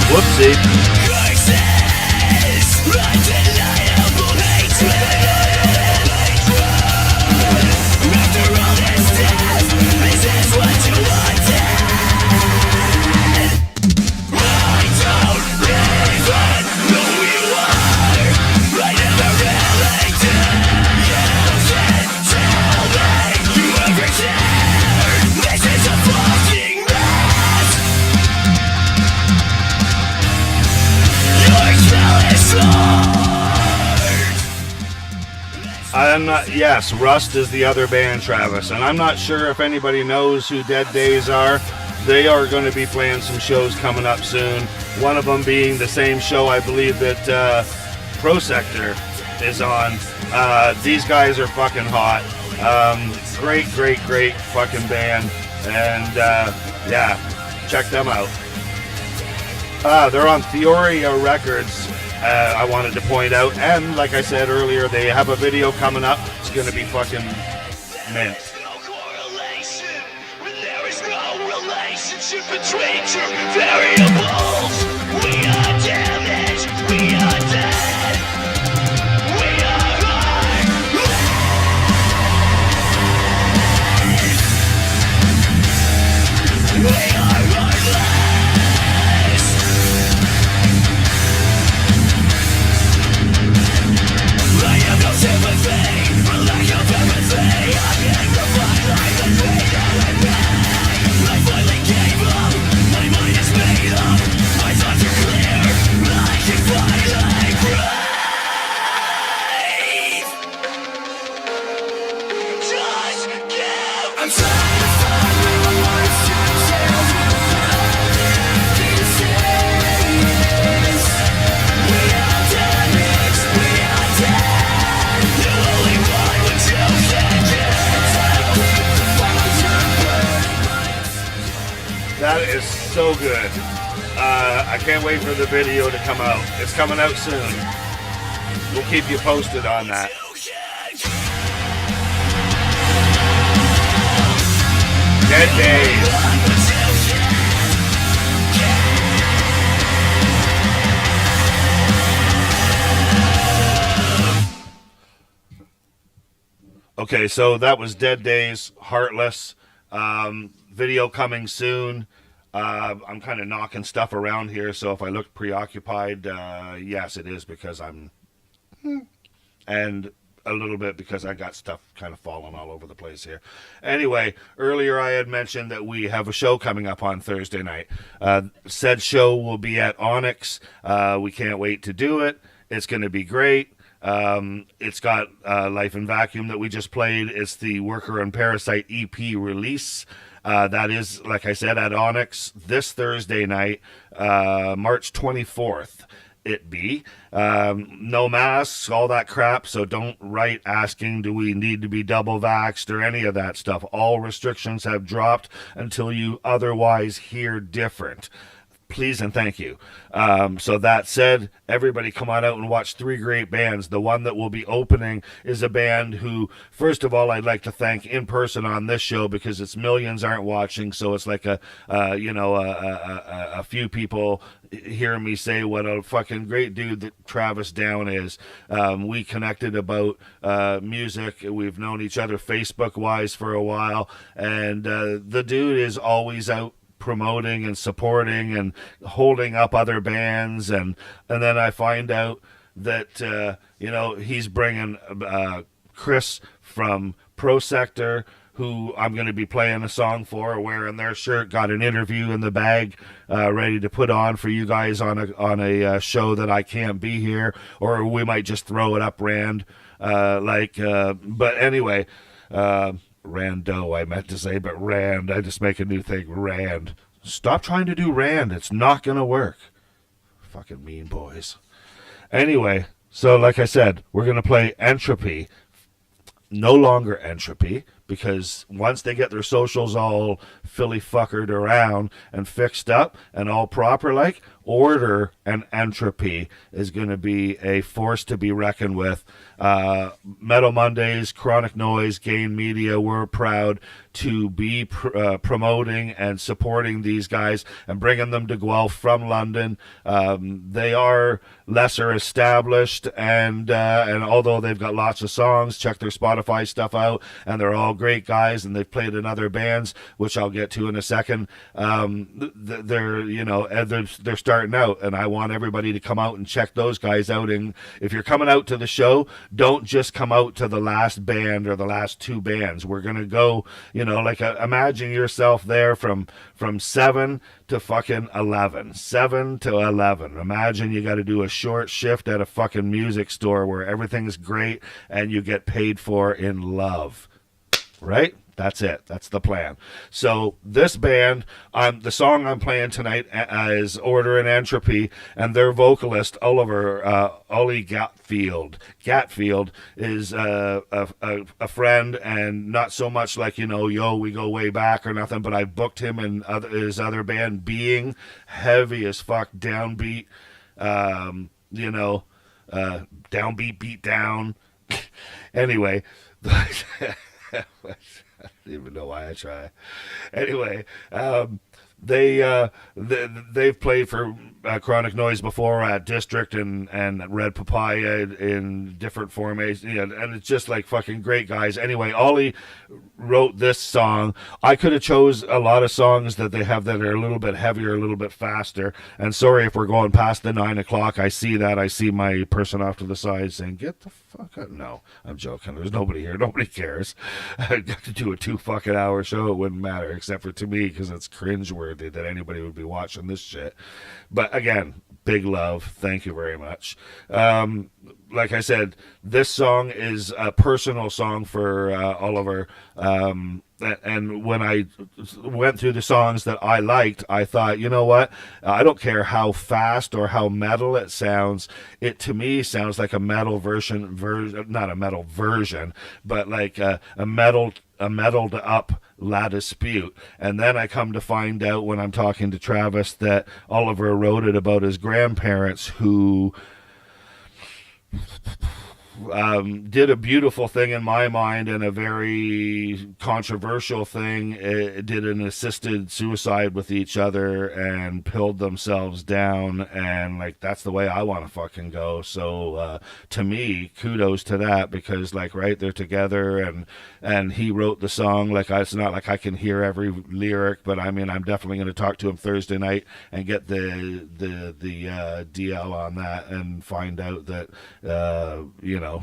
Whoopsie. I'm not. Yes, Rust is the other band, Travis, and I'm not sure if anybody knows who Dead Days are. They are going to be playing some shows coming up soon. One of them being the same show I believe that Pro Sector is on. These guys are fucking hot. Great fucking band, and yeah, check them out. They're on Theoria Records. I wanted to point out, and like I said earlier, they have a video coming up. It's going to be fucking mint. Relationship between two variables. We are damaged. We are dead. We are heartless. We are heartless. I have no sympathy for lack of empathy. I can't provide life and freedom and pain. I finally gave up, my mind is made up. My thoughts are clear, I can finally breathe. Just give. I'm trying to find my words to tell you what this is. We are damaged, we are dead. The only one with you can get. That is so good. I can't wait for the video to come out. It's coming out soon. We'll keep you posted on that. Dead Days. Okay, so that was Dead Days, Heartless. Video coming soon. I'm kind of knocking stuff around here, so if I look preoccupied, yes, it is because I'm... and a little bit because I got stuff kind of falling all over the place here. Anyway, earlier I had mentioned that we have a show coming up on Thursday night. Said show will be at Onyx. We can't wait to do it. It's going to be great. It's got Life in Vacuum that we just played. It's the Worker and Parasite EP release. That is, like I said, at Onyx this Thursday night, March 24th. It be no masks, all that crap, so don't write asking do we need to be double vaxxed or any of that stuff. All restrictions have dropped until you otherwise hear different. Please and thank you. So that said, everybody come on out and watch three great bands. The one that will be opening is a band who, first of all, I'd like to thank in person on this show because it's millions aren't watching, so it's like a few people hear me say what a fucking great dude that Travis Down is. We connected about music. We've known each other Facebook-wise for a while, and the dude is always out promoting and supporting and holding up other bands, and then I find out that he's bringing Chris from Pro Sector, who I'm going to be playing a song for, wearing their shirt, got an interview in the bag, ready to put on for you guys on a show that I can't be here, or we might just throw it up Rand, but anyway, Rando, I meant to say, but Rand. I just make a new thing, Rand. Stop trying to do Rand. It's not going to work. Fucking mean boys. Anyway, so like I said, we're going to play Entropy. No longer Entropy, because once they get their socials all filly fuckered around and fixed up and all proper like, Order and Entropy is going to be a force to be reckoned with. Metal Mondays, Chronic Noise, Gain Media, we're proud to be promoting and supporting these guys and bringing them to Guelph from London. They are lesser established, and although they've got lots of songs, check their Spotify stuff out, and they're all great guys, and they've played in other bands, which I'll get to in a second. They're starting out, and I want everybody to come out and check those guys out. And if you're coming out to the show, don't just come out to the last band or the last two bands. We're going to go, know, like imagine yourself there from 7 to fucking 11. 7 to 11. Imagine you got to do a short shift at a fucking music store where everything's great and you get paid for in love. Right? That's it. That's the plan. So this band, the song I'm playing tonight is Order and Entropy, and their vocalist, Ollie Gatfield is a friend, and not so much like, you know, we go way back or nothing, but I booked him in his other band, Being, heavy as fuck, downbeat, you know, downbeat, beat down. Anyway, I don't even know why I try. Anyway, they've played for Chronic Noise before at District and Red Papaya in different formations, and it's just like fucking great guys. Anyway, Ollie wrote this song. I could have chose a lot of songs that they have that are a little bit heavier, a little bit faster. And sorry if we're going past the 9 o'clock. I see that. I see my person off to the side saying, "Get the fuck out." No, I'm joking. There's nobody here. Nobody cares. I got to do a 2 fucking hour show. It wouldn't matter except for to me, because it's cringeworthy that anybody would be watching this shit. But again, big love. Thank you very much. Like I said, this song is a personal song for Oliver. And when I went through the songs that I liked, I thought, you know what? I don't care how fast or how metal it sounds. It, to me, sounds like a metal version, not a metal version, but like a metaled up La Dispute. And then I come to find out when I'm talking to Travis that Oliver wrote it about his grandparents who did a beautiful thing in my mind, and a very controversial thing. It did an assisted suicide with each other and pilled themselves down, and like that's the way I want to fucking go. So to me, kudos to that, because like they're together, and he wrote the song. Like it's not like I can hear every lyric, but I mean I'm definitely going to talk to him Thursday night and get the DL on that and find out that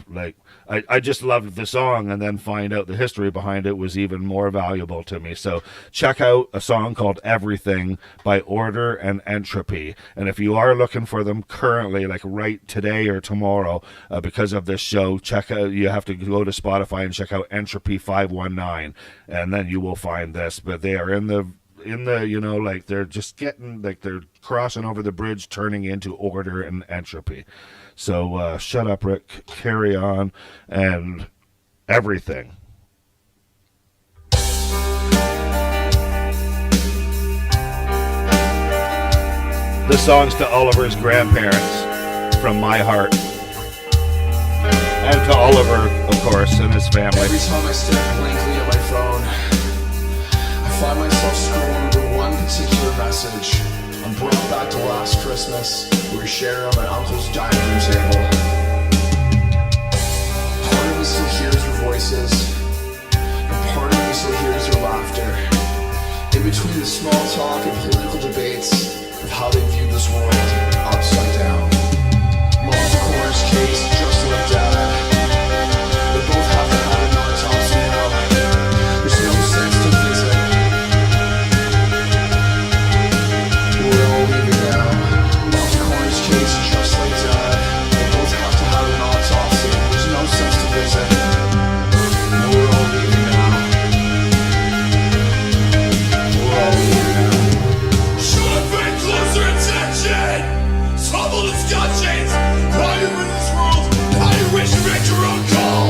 like I just loved the song, and then find out the history behind it was even more valuable to me. So check out a song called Everything by Order and Entropy. And if you are looking for them currently, like right today or tomorrow, because of this show, check out, you have to go to Spotify and check out Entropy 519, and then you will find this. But they are in the like they're just getting, like they're crossing over the bridge, turning into Order and Entropy. So shut up, Rick, carry on, and Everything. This song's to Oliver's grandparents from my heart, and to Oliver, of course, and his family. Every time I stare blankly at my phone, I find myself scrolling over one particular message. I'm brought back to last Christmas, we were sharing on my uncle's dining room table. Part of me still hears your voices, and part of me still hears your laughter. In between the small talk and political debates of how they view this world upside down. Mom's corner's case just left data. They both have to have an autopsy now. There's no sense to visit. We're all leaving now. Mom's corner's case just like dad. They both have to have an autopsy. There's no sense to visit. We're all leaving now. We're all leaving now. Should have paid closer attention. Trouble and Scott chains. How you in this world? How you wish you made your own call?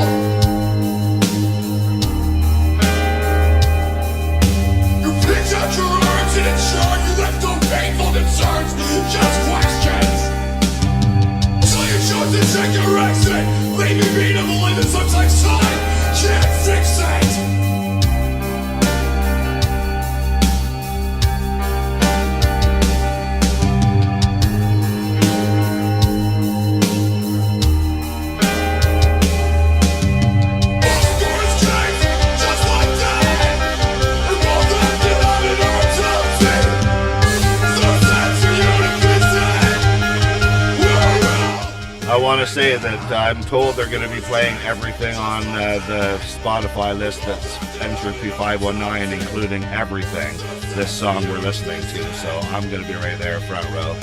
You picked up your arms and ensured you left no painful concerns, just questions. So you chose to take your exit, leave me being a believe that sometimes time can't fix it. I want to say that I'm told they're going to be playing everything on the Spotify list that's Entropy 519, including everything, this song we're listening to. So I'm going to be right there, front row.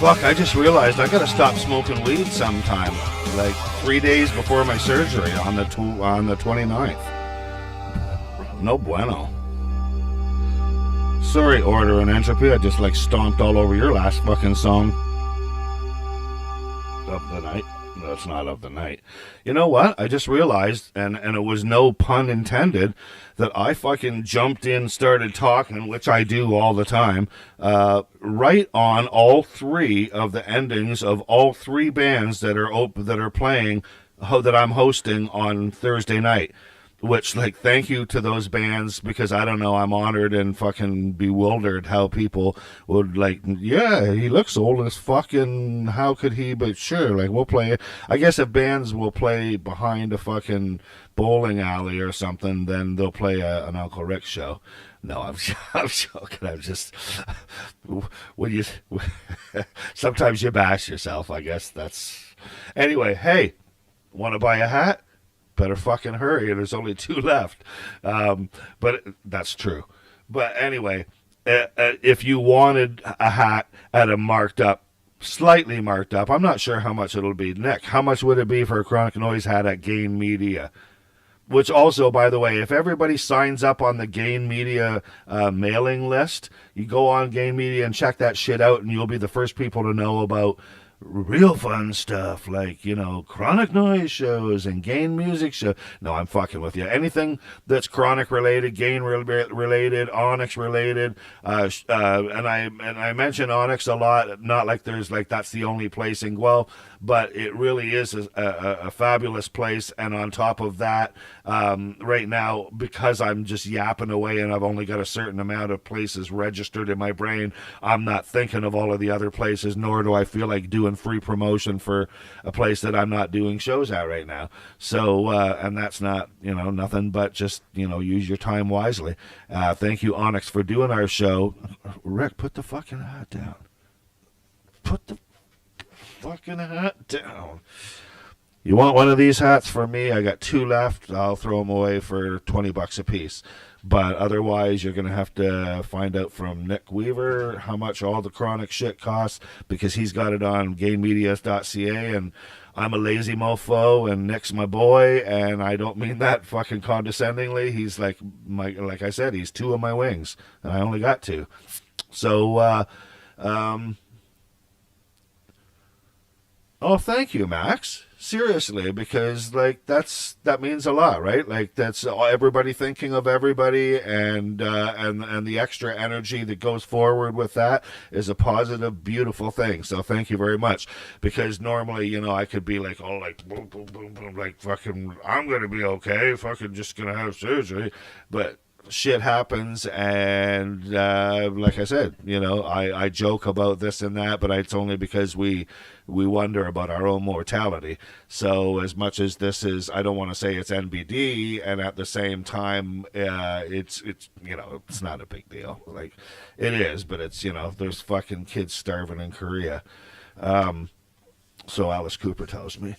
Fuck, I just realized I gotta stop smoking weed sometime. Like 3 days before my surgery on the 29th. No bueno. Sorry, Order and Entropy, I just like stomped all over your last fucking song. Of the night. No, it's not of the night. You know what? I just realized, and it was no pun intended, that I fucking jumped in, started talking, which I do all the time, right on all three of the endings of all three bands that are playing, that I'm hosting on Thursday night. Which, like, thank you to those bands, because I don't know, I'm honored and fucking bewildered how people would, like, yeah, he looks old as fucking, how could he, but sure, like, we'll play it. I guess if bands will play behind a fucking bowling alley or something, then they'll play an Unkle Rick show. No, I'm joking. I'm just, when you, sometimes you bash yourself, I guess that's, anyway, hey, want to buy a hat? Better fucking hurry, there's only 2 left. But that's true. But anyway, if you wanted a hat at a slightly marked up, I'm not sure how much it'll be. Nick, how much would it be for a Chronic Noise hat at Gain Media? Which also, by the way, if everybody signs up on the Gain Media mailing list, you go on Gain Media and check that shit out, and you'll be the first people to know about real fun stuff like, you know, Chronic Noise shows and Gain music show. No, I'm fucking with you. Anything that's Chronic related, Gain related, Onyx related, and I mention Onyx a lot, not like there's like that's the only place in Guelph, but it really is a fabulous place. And on top of that, right now, because I'm just yapping away and I've only got a certain amount of places registered in my brain, I'm not thinking of all of the other places, nor do I feel like doing free promotion for a place that I'm not doing shows at right now. So, and that's not, you know, nothing but just, you know, use your time wisely. Thank you, Onyx, for doing our show. Rick, put the fucking hat down. Put the fucking hat down. You want one of these hats for me? I got 2 left. I'll throw them away for $20 a piece. But otherwise, you're going to have to find out from Nick Weaver how much all the Chronic shit costs, because he's got it on gainmedia.ca, and I'm a lazy mofo, and Nick's my boy, and I don't mean that fucking condescendingly. He's like I said, he's 2 of my wings, and I only got 2. So, Oh, thank you, Max. Seriously, because like that means a lot, right? Like that's everybody thinking of everybody, and the extra energy that goes forward with that is a positive, beautiful thing. So thank you very much. Because normally, you know, I could be like, oh, like boom, boom, boom, boom, like fucking, I'm gonna be okay, fucking just gonna have surgery, but shit happens, and like I said, you know, I joke about this and that, but it's only because we wonder about our own mortality. So as much as this is, I don't want to say it's NBD, and at the same time, it's you know, it's not a big deal. Like it is, but it's, you know, there's fucking kids starving in Korea. So Alice Cooper tells me.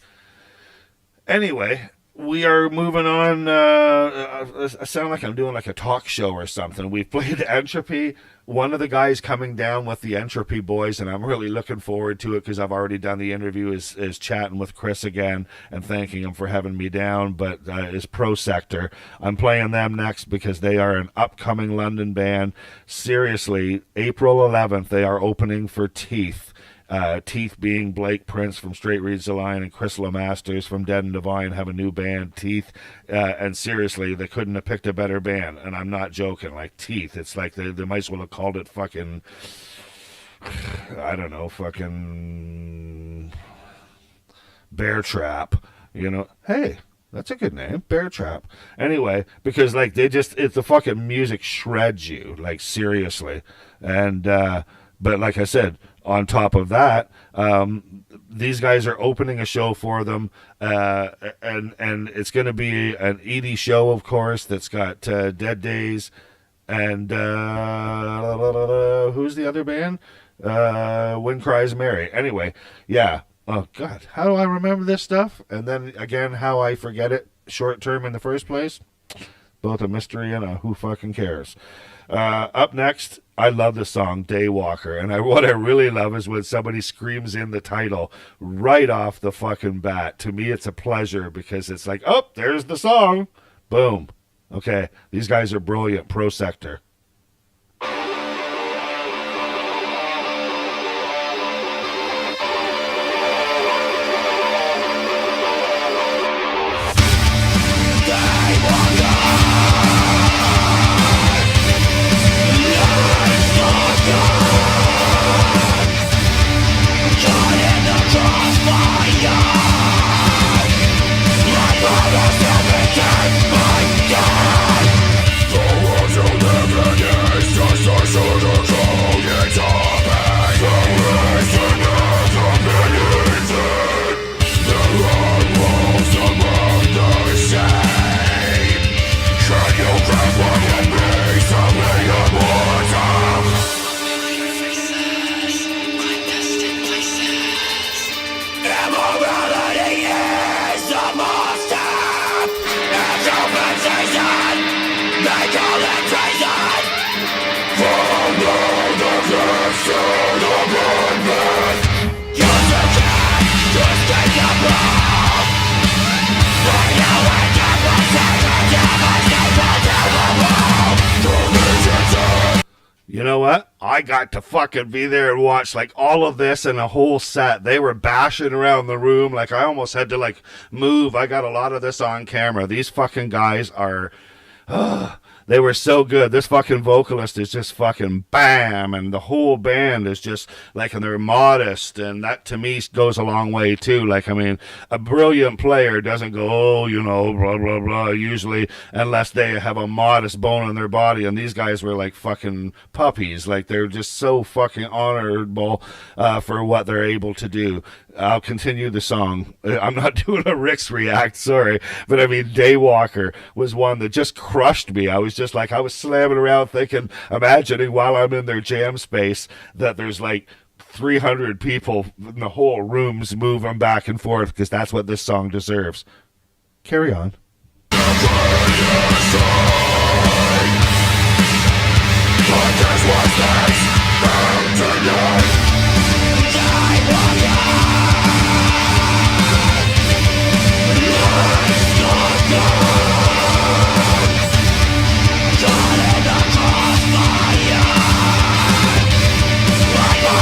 Anyway, we are moving on. I sound like I'm doing like a talk show or something. We've played Entropy. One of the guys coming down with the Entropy Boys, and I'm really looking forward to it because I've already done the interview, is chatting with Chris again and thanking him for having me down, but is Pro Sector. I'm playing them next because they are an upcoming London band. Seriously, April 11th, they are opening for Teeth. Teeth being Blake Prince from Straight Reads the Line and Chris LeMasters from Dead and Divine have a new band, Teeth. And seriously, they couldn't have picked a better band. And I'm not joking. Like, Teeth. It's like they might as well have called it fucking, I don't know, fucking Bear Trap. You know, hey, that's a good name, Bear Trap. Anyway, because like it's the fucking music shreds you, like seriously. And, but like I said, on top of that, these guys are opening a show for them, and it's going to be an Edie show, of course, that's got Dead Days and who's the other band? Wind Cries Mary. Anyway, yeah. Oh, God, how do I remember this stuff? And then, again, how I forget it short term in the first place? Both a mystery and a who fucking cares. Up next, I love the song Daywalker, and what I really love is when somebody screams in the title right off the fucking bat. To me, it's a pleasure because it's like, oh, there's the song. Boom. Okay, these guys are brilliant. Pro Sector. You know what? I got to fucking be there and watch like all of this and a whole set. They were bashing around the room. Like I almost had to like move. I got a lot of this on camera. These fucking guys are, they were so good. This fucking vocalist is just fucking bam, and the whole band is just like, and they're modest, and that to me goes a long way too. Like, I mean, a brilliant player doesn't go, oh, you know, blah, blah, blah, usually, unless they have a modest bone in their body, and these guys were like fucking puppies. Like, they're just so fucking honorable for what they're able to do. I'll continue the song. I'm not doing a Rick's React, sorry. But I mean, Daywalker was one that just crushed me. I was just like, I was slamming around thinking, imagining while I'm in their jam space that there's like 300 people in the whole room's moving back and forth, because that's what this song deserves. Carry on. Like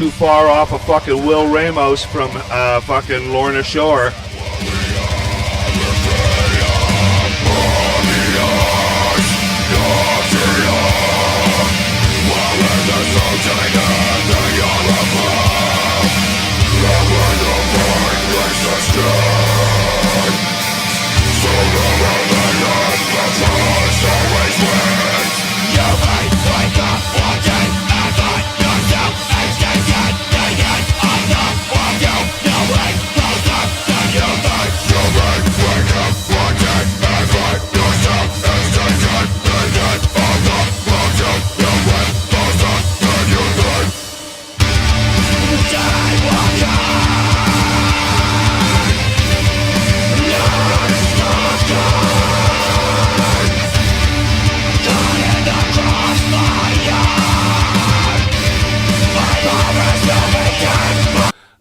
too far off of fucking Will Ramos from fucking Lorna Shore.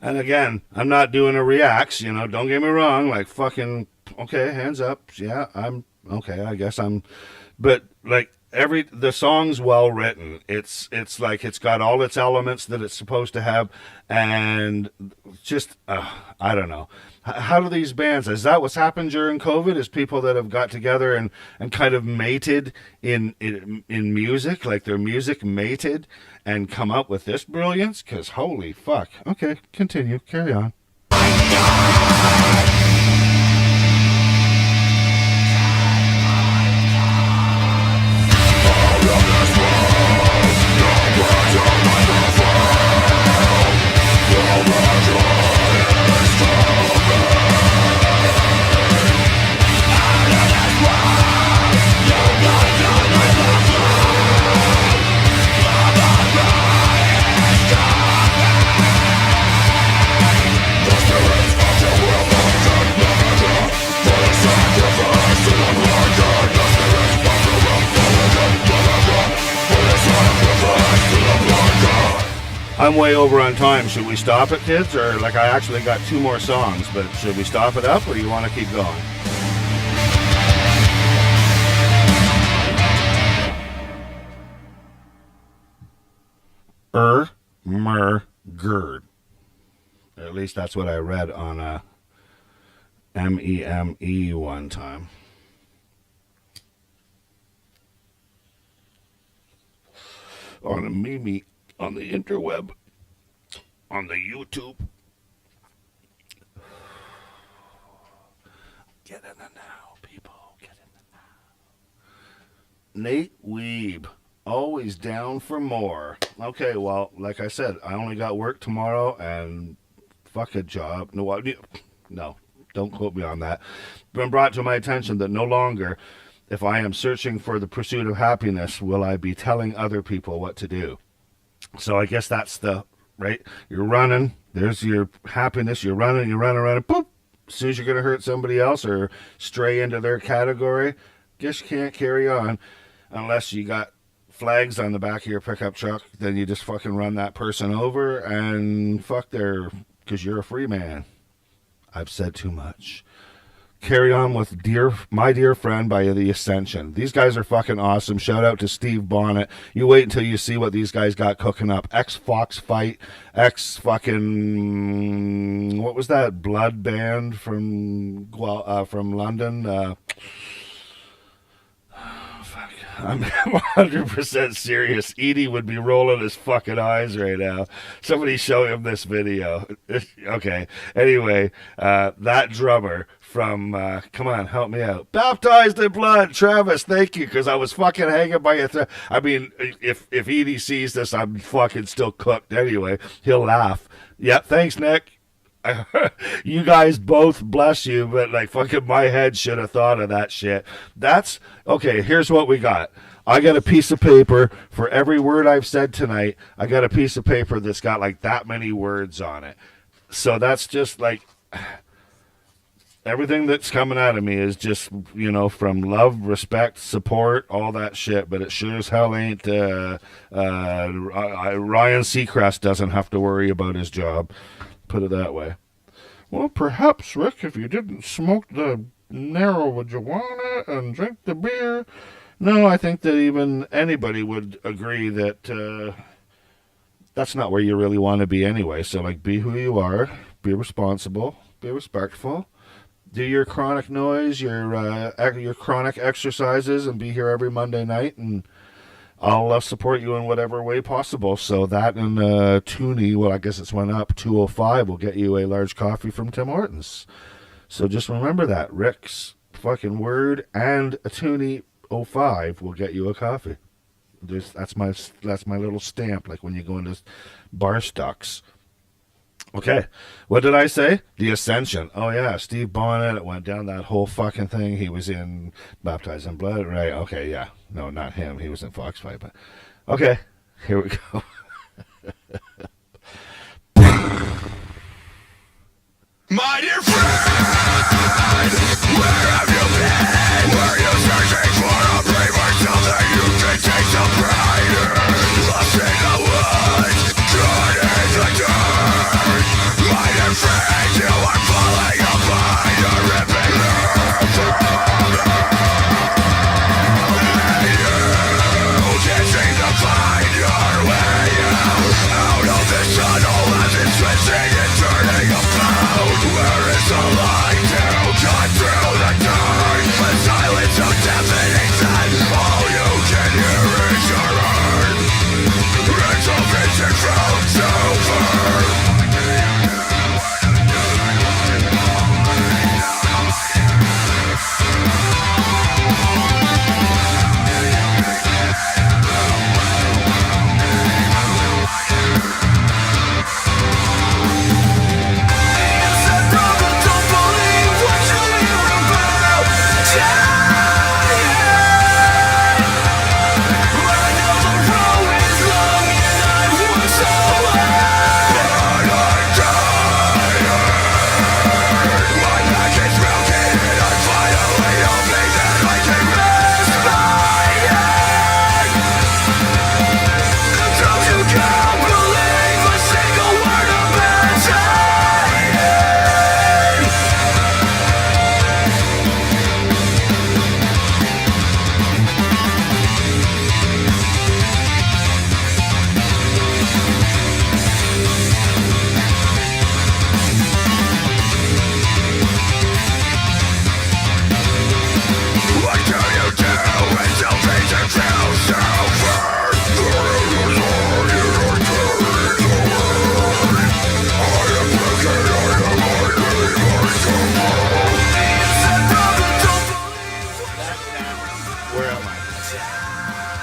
And again, I'm not doing a reacts, you know, don't get me wrong, like fucking, okay, hands up, yeah, I'm, okay, I guess I'm, but like the song's well written, it's like, it's got all its elements that it's supposed to have, and just, I don't know, how do these bands, is that what's happened during COVID, is people that have got together and kind of mated in music, like their music mated, and come up with this brilliance? Because holy fuck. Okay, continue, carry on. I'm way over on time. Should we stop it, kids? Or, like, I actually got 2 more songs, but should we stop it up, or do you want to keep going? Gerd. At least that's what I read on MEME one time. On a Mimi, on the interweb, on the YouTube. Get in the now, people. Get in the now. Nate Weeb, always down for more. Okay, well, like I said, I only got work tomorrow, and fuck a job. No, don't quote me on that. Been brought to my attention that no longer, if I am searching for the pursuit of happiness, will I be telling other people what to do. So I guess that's the, right? You're running, there's your happiness, you're running, boop. As soon as you're going to hurt somebody else or stray into their category, guess you can't carry on unless you got flags on the back of your pickup truck. Then you just fucking run that person over and fuck because you're a free man. I've said too much. Carry on with My Dear Friend by The Ascension. These guys are fucking awesome. Shout out to Steve Bonnet. You wait until you see what these guys got cooking up. Ex-Fox Fight, fucking what was that blood band from London? Fuck. I'm 100% serious. Edie would be rolling his fucking eyes right now. Somebody show him this video. Okay. Anyway, that drummer from, come on, help me out. Baptized in Blood, Travis, thank you, because I was fucking hanging by your I mean, if Edie sees this, I'm fucking still cooked anyway. He'll laugh. Yeah, thanks, Nick. You guys both, bless you, but like fucking my head should have thought of that shit. That's, okay, here's what we got. I got a piece of paper for every word I've said tonight. I got a piece of paper that's got like that many words on it. So that's just like... everything that's coming out of me is just, you know, from love, respect, support, all that shit. But it sure as hell ain't. Ryan Seacrest doesn't have to worry about his job. Put it that way. Well, perhaps, Rick, if you didn't smoke the marijuana and drink the beer. No, I think that even anybody would agree that that's not where you really want to be anyway. So, like, be who you are, be responsible, be respectful, do your chronic noise, your chronic exercises, and be here every Monday night, and I'll support you in whatever way possible. So that and Toonie, well, I guess it's went up 205. Will get you a large coffee from Tim Hortons. So just remember that Rick's fucking word and a Toonie 05 will get you a coffee. That's my little stamp, like when you go into bar stocks. Okay, what did I say? The Ascension. Oh yeah, Steve Bonnet. It went down that whole fucking thing. He was in Baptized in Blood, right? Okay, yeah. No, not him. He was in Foxfight, but okay, here we go. My dear friend, where have you been? Were you searching for a braver something you can take some pride in? Lost in the woods, caught in the dirt. My dear friend, you are falling apart. You're ripping her from you can't seem to find your way out of this tunnel as it's twisting and turning about. Where is the light to cut through the dark? The silence so deafening that all you can hear is your heart. It's a vision from silver.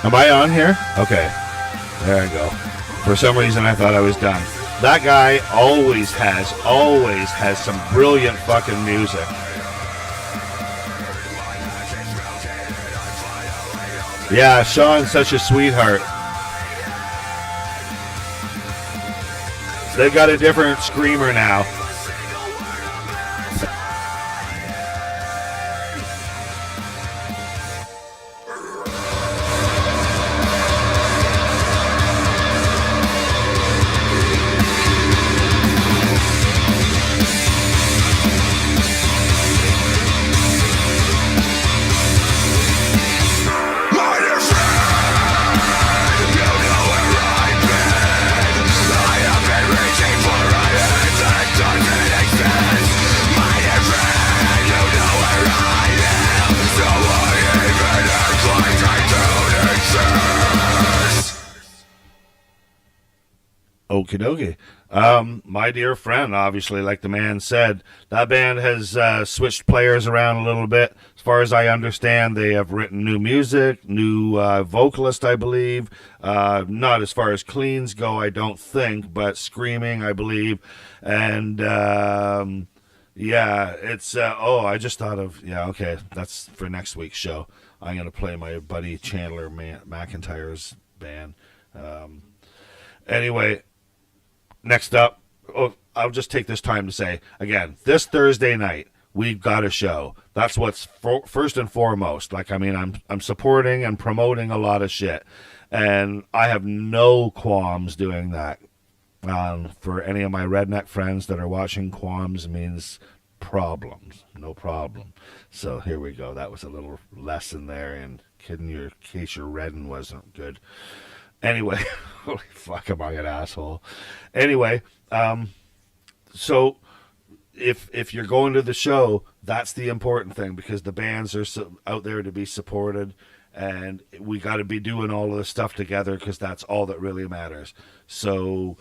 Am I on here? Okay. There I go. For some reason, I thought I was done. That guy always has some brilliant fucking music. Yeah, Sean's such a sweetheart. They've got a different screamer now. Okie dokie. My dear friend, obviously, like the man said, that band has switched players around a little bit. As far as I understand, they have written new music, new vocalist, I believe. Not as far as cleans go, I don't think, but screaming, I believe. And yeah, it's, I just thought of, okay, that's for next week's show. I'm going to play my buddy Chandler McIntyre's band. Anyway, next up, I'll just take this time to say, again, this Thursday night, we've got a show. That's what's first and foremost. Like, I mean, I'm supporting and promoting a lot of shit. And I have no qualms doing that. For any of my redneck friends that are watching, qualms means problems. No problem. So here we go. That was a little lesson there. And in case your redding wasn't good. Anyway, holy fuck, am I an asshole? Anyway, so if you're going to the show, that's the important thing, because the bands are out there to be supported, and we got to be doing all of this stuff together, because that's all that really matters. So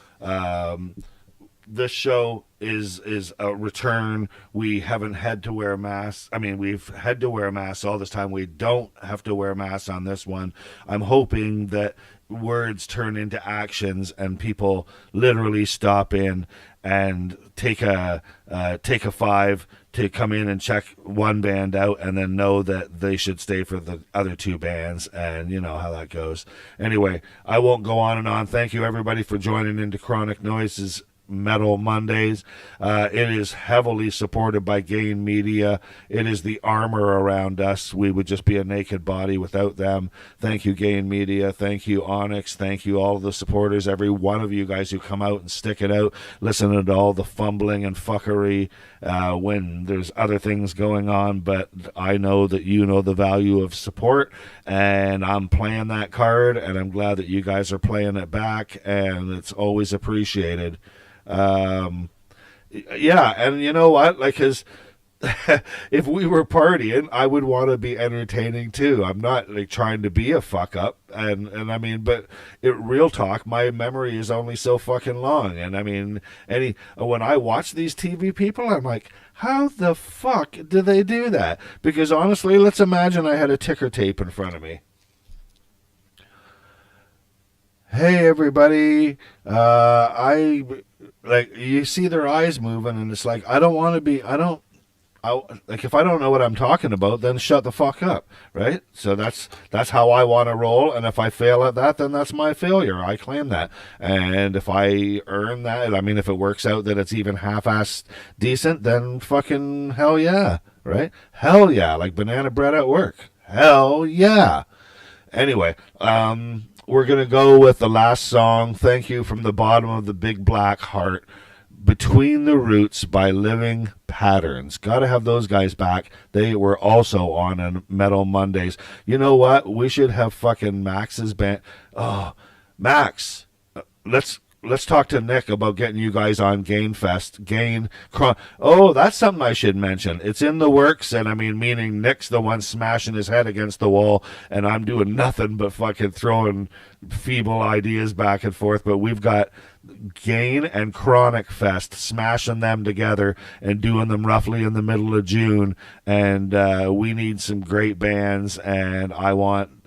this show is a return. We haven't had to wear masks. I mean, we've had to wear masks all this time. We don't have to wear masks on this one. I'm hoping that words turn into actions and people literally stop in and take a 5 to come in and check one band out, and then know that they should stay for the other 2 bands, and you know how that goes. Anyway, I won't go on and on. Thank you everybody for joining into Chronic Noises Metal Mondays. It is heavily supported by Gain Media. It is the armor around us. We would just be a naked body without them. Thank you, Gain Media. Thank you, Onyx. Thank you, all of the supporters, every one of you guys who come out and stick it out, listening to all the fumbling and fuckery when there's other things going on. But I know that you know the value of support, and I'm playing that card, and I'm glad that you guys are playing it back, and it's always appreciated. Yeah, and you know what, like, cause if we were partying, I would want to be entertaining too. I'm not like trying to be a fuck up, and I mean, but real talk, my memory is only so fucking long, and I mean, when I watch these TV people, I'm like, how the fuck do they do that? Because honestly, let's imagine I had a ticker tape in front of me. Hey everybody, like, you see their eyes moving, and it's like, I don't want to be, like, if I don't know what I'm talking about, then shut the fuck up, right? So that's how I want to roll, and if I fail at that, then that's my failure. I claim that. And if I earn that, I mean, if it works out that it's even half-assed decent, then fucking hell yeah, right? Hell yeah, like banana bread at work. Hell yeah. Anyway, we're going to go with the last song. Thank you from the bottom of the big black heart. Between the Roots by Living Patterns. Got to have those guys back. They were also on Metal Mondays. You know what? We should have fucking Max's band. Oh, Max, let's talk to Nick about getting you guys on Gain Fest. Oh, that's something I should mention. It's in the works, and I mean, meaning Nick's the one smashing his head against the wall, and I'm doing nothing but fucking throwing feeble ideas back and forth. But we've got Gain and Chronic Fest, smashing them together and doing them roughly in the middle of June, and we need some great bands, and I want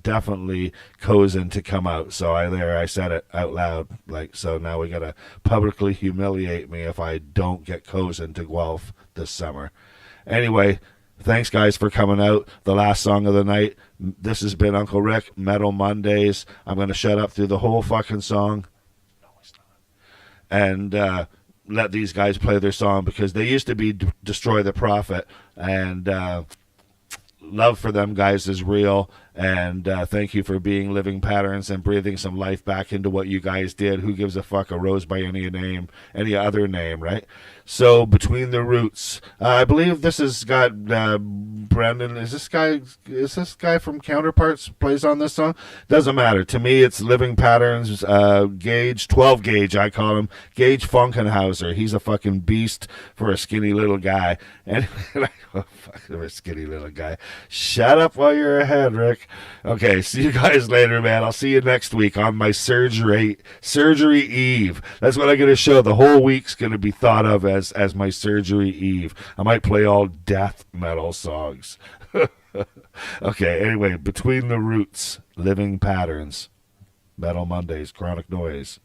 definitely Cozen to come out. So I said it out loud, like, so now we gotta publicly humiliate me if I don't get Cozen to Guelph this summer. Anyway, thanks guys for coming out. The last song of the night. This has been Unkle Rick, Metal Mondays. I'm gonna shut up through the whole fucking song and let these guys play their song, because they used to be Destroy the Prophet, and love for them guys is real, and thank you for being Living Patterns and breathing some life back into what you guys did. Who gives a fuck a rose by any other name, right? So Between the Roots, I believe this has got Brendan. Is this guy from Counterparts plays on this song? Doesn't matter to me. It's Living Patterns. Gage 12 Gage, I call him Gage Funkenhauser. He's a fucking beast for a skinny little guy. And oh, fuck, for a skinny little guy. Shut up while you're ahead, Rick. Okay, see you guys later, man. I'll see you next week on my surgery eve. That's what I'm gonna show. The whole week's gonna be thought of as my surgery eve. I might play all death metal songs. Okay, anyway, Between the Roots, Living Patterns, Metal Mondays, Chronic Noise.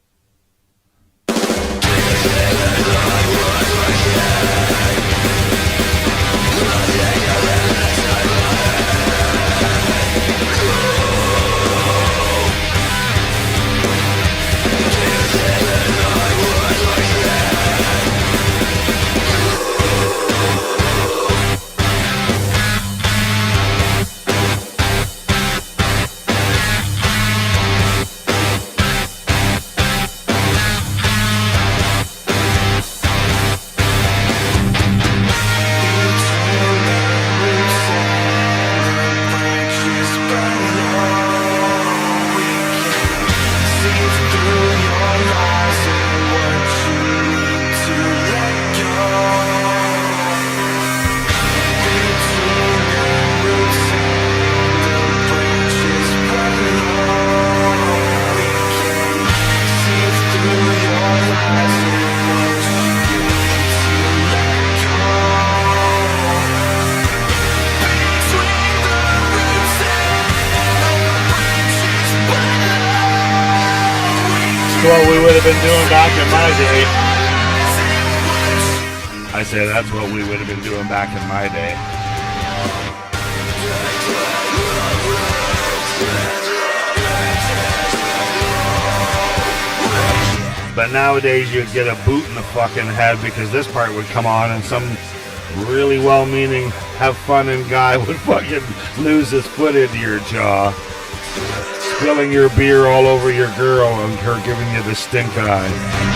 have been doing back in my day. I say that's what we would have been doing back in my day. But nowadays you'd get a boot in the fucking head because this part would come on and some really well-meaning, have fun and guy would fucking lose his foot into your jaw. Spilling your beer all over your girl and her giving you the stink eye.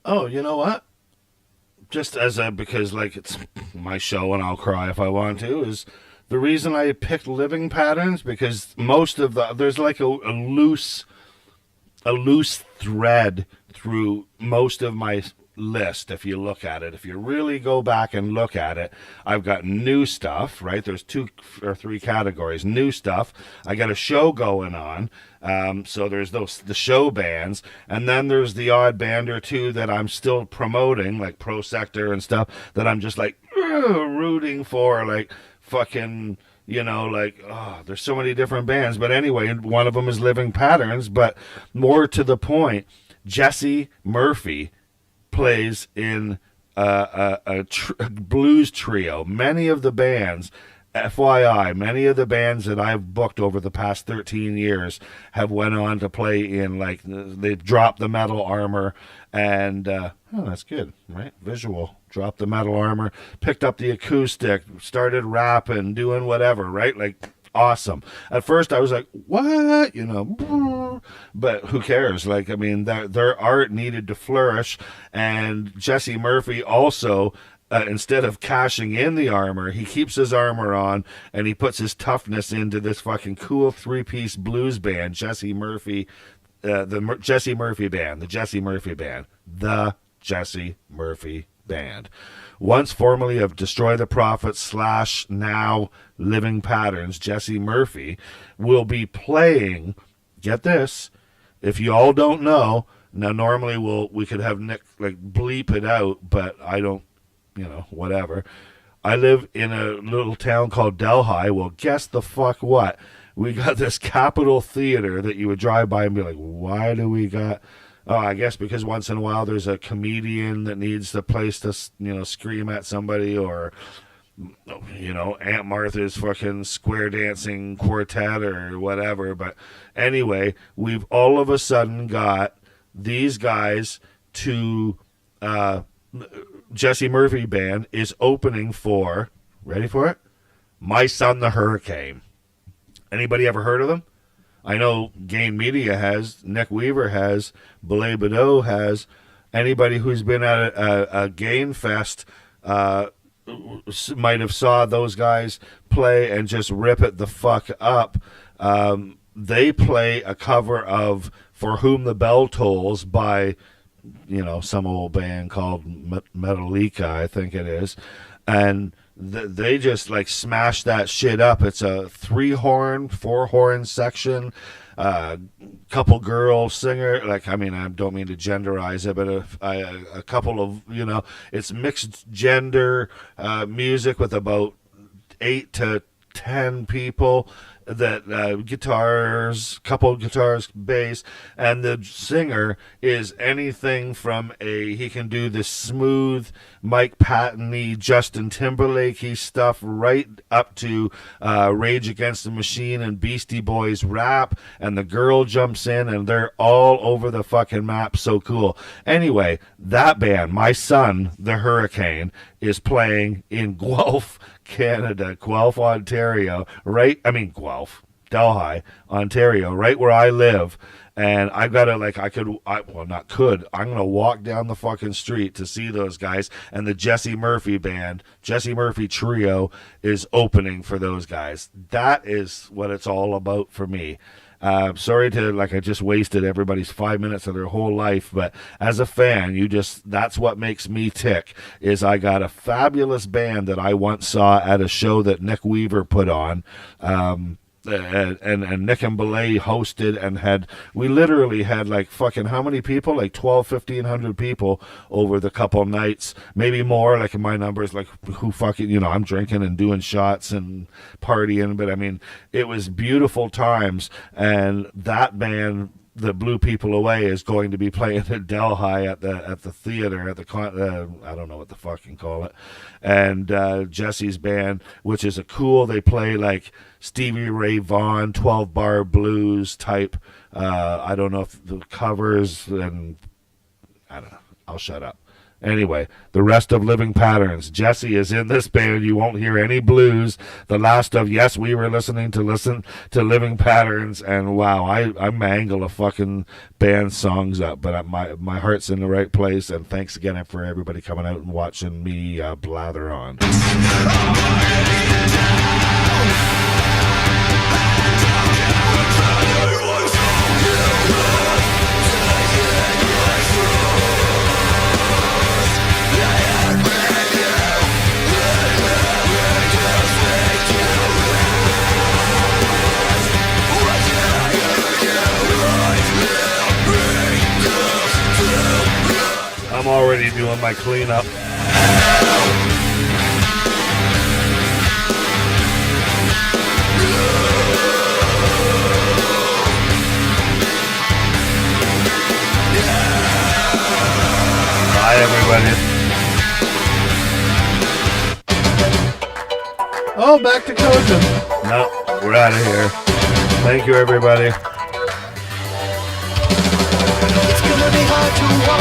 Oh, you know what? Just because like it's my show and I'll cry if I want to, is the reason I picked living patterns, because most of there's like a loose thread through most of my list. If you look at it, if you really go back and look at it, I've got new stuff, right? There's 2 or 3 categories. New stuff. I got a show going on. So there's the show bands, and then there's the odd band or two that I'm still promoting, like Pro Sector and stuff, that I'm just like rooting for, like fucking, you know, like, oh, there's so many different bands. But anyway, one of them is Living Patterns, but more to the point, Jesse Murphy plays in a blues trio. Many of the bands, FYI, many of the bands that I've booked over the past 13 years have went on to play in, like, they've dropped the metal armor and, oh, that's good, right? Visual. Dropped the metal armor, picked up the acoustic, started rapping, doing whatever, right? Like, awesome. At first I was like, what? You know, but who cares? Like, I mean, their art needed to flourish, and Jesse Murphy also, instead of cashing in the armor, he keeps his armor on and he puts his toughness into this fucking cool 3-piece blues band, Jesse Murphy, the Jesse Murphy Band, the Jesse Murphy Band, the Jesse Murphy Band. Once formerly of Destroy the Prophets / now Living Patterns, Jesse Murphy will be playing, get this, if you all don't know, now normally we could have Nick like bleep it out, but I don't, you know, whatever. I live in a little town called Delhi. Well, guess the fuck what? We got this Capitol Theater that you would drive by and be like, why do we got... Oh, I guess because once in a while there's a comedian that needs the place to, you know, scream at somebody, or, you know, Aunt Martha's fucking square dancing quartet or whatever. But anyway, we've all of a sudden got these guys to, Jesse Murphy Band is opening for, ready for it? My Son the Hurricane. Anybody ever heard of them? I know Gain Media has, Nick Weaver has, Belay Badeau has. Anybody who's been at a Gain Fest might have saw those guys play and just rip it the fuck up. They play a cover of For Whom the Bell Tolls by, you know, some old band called Metallica, I think it is. And they just like smash that shit up. It's a 3-horn, 4-horn section, couple girl singer. Like, I mean, I don't mean to genderize it, but a couple of, you know, it's mixed gender music with about 8 to 10 people. That guitars, couple guitars, bass, and the singer is anything from he can do this smooth Mike Patton-y, Justin Timberlake-y stuff right up to Rage Against the Machine and Beastie Boys rap, and the girl jumps in and they're all over the fucking map. So cool. Anyway, that band, My Son the Hurricane, is playing in Guelph, Canada, Guelph, Ontario, right? I mean, Guelph. Delhi, Ontario, right where I live. And I gotta, like, I'm gonna walk down the fucking street to see those guys. And the Jesse Murphy band, Jesse Murphy Trio, is opening for those guys. That is what it's all about for me. Sorry to, like, I just wasted everybody's 5 minutes of their whole life, but as a fan, that's what makes me tick, is I got a fabulous band that I once saw at a show that Nick Weaver put on, and Nick and Belay hosted, and we literally had like fucking how many people, like 1,500 people over the couple nights, maybe more, like in my numbers, like who fucking, I'm drinking and doing shots and partying, but I mean, it was beautiful times. And that band that blew people away is going to be playing at Delhi at the theater, at the I don't know what the fucking call it. And Jesse's band, which is they play like Stevie Ray Vaughan 12-bar blues type. I don't know if the covers, and I don't know. I'll shut up. Anyway, the rest of Living Patterns. Jesse is in this band. You won't hear any blues. The last of, yes, we were listening to Living Patterns, and wow, I mangle a fucking band songs up, but my heart's in the right place, and thanks again for everybody coming out and watching me blather on. I'm already doing my cleanup. Bye, everybody. Oh, back to coaching. No, we're out of here. Thank you, everybody. It's gonna be hard to walk.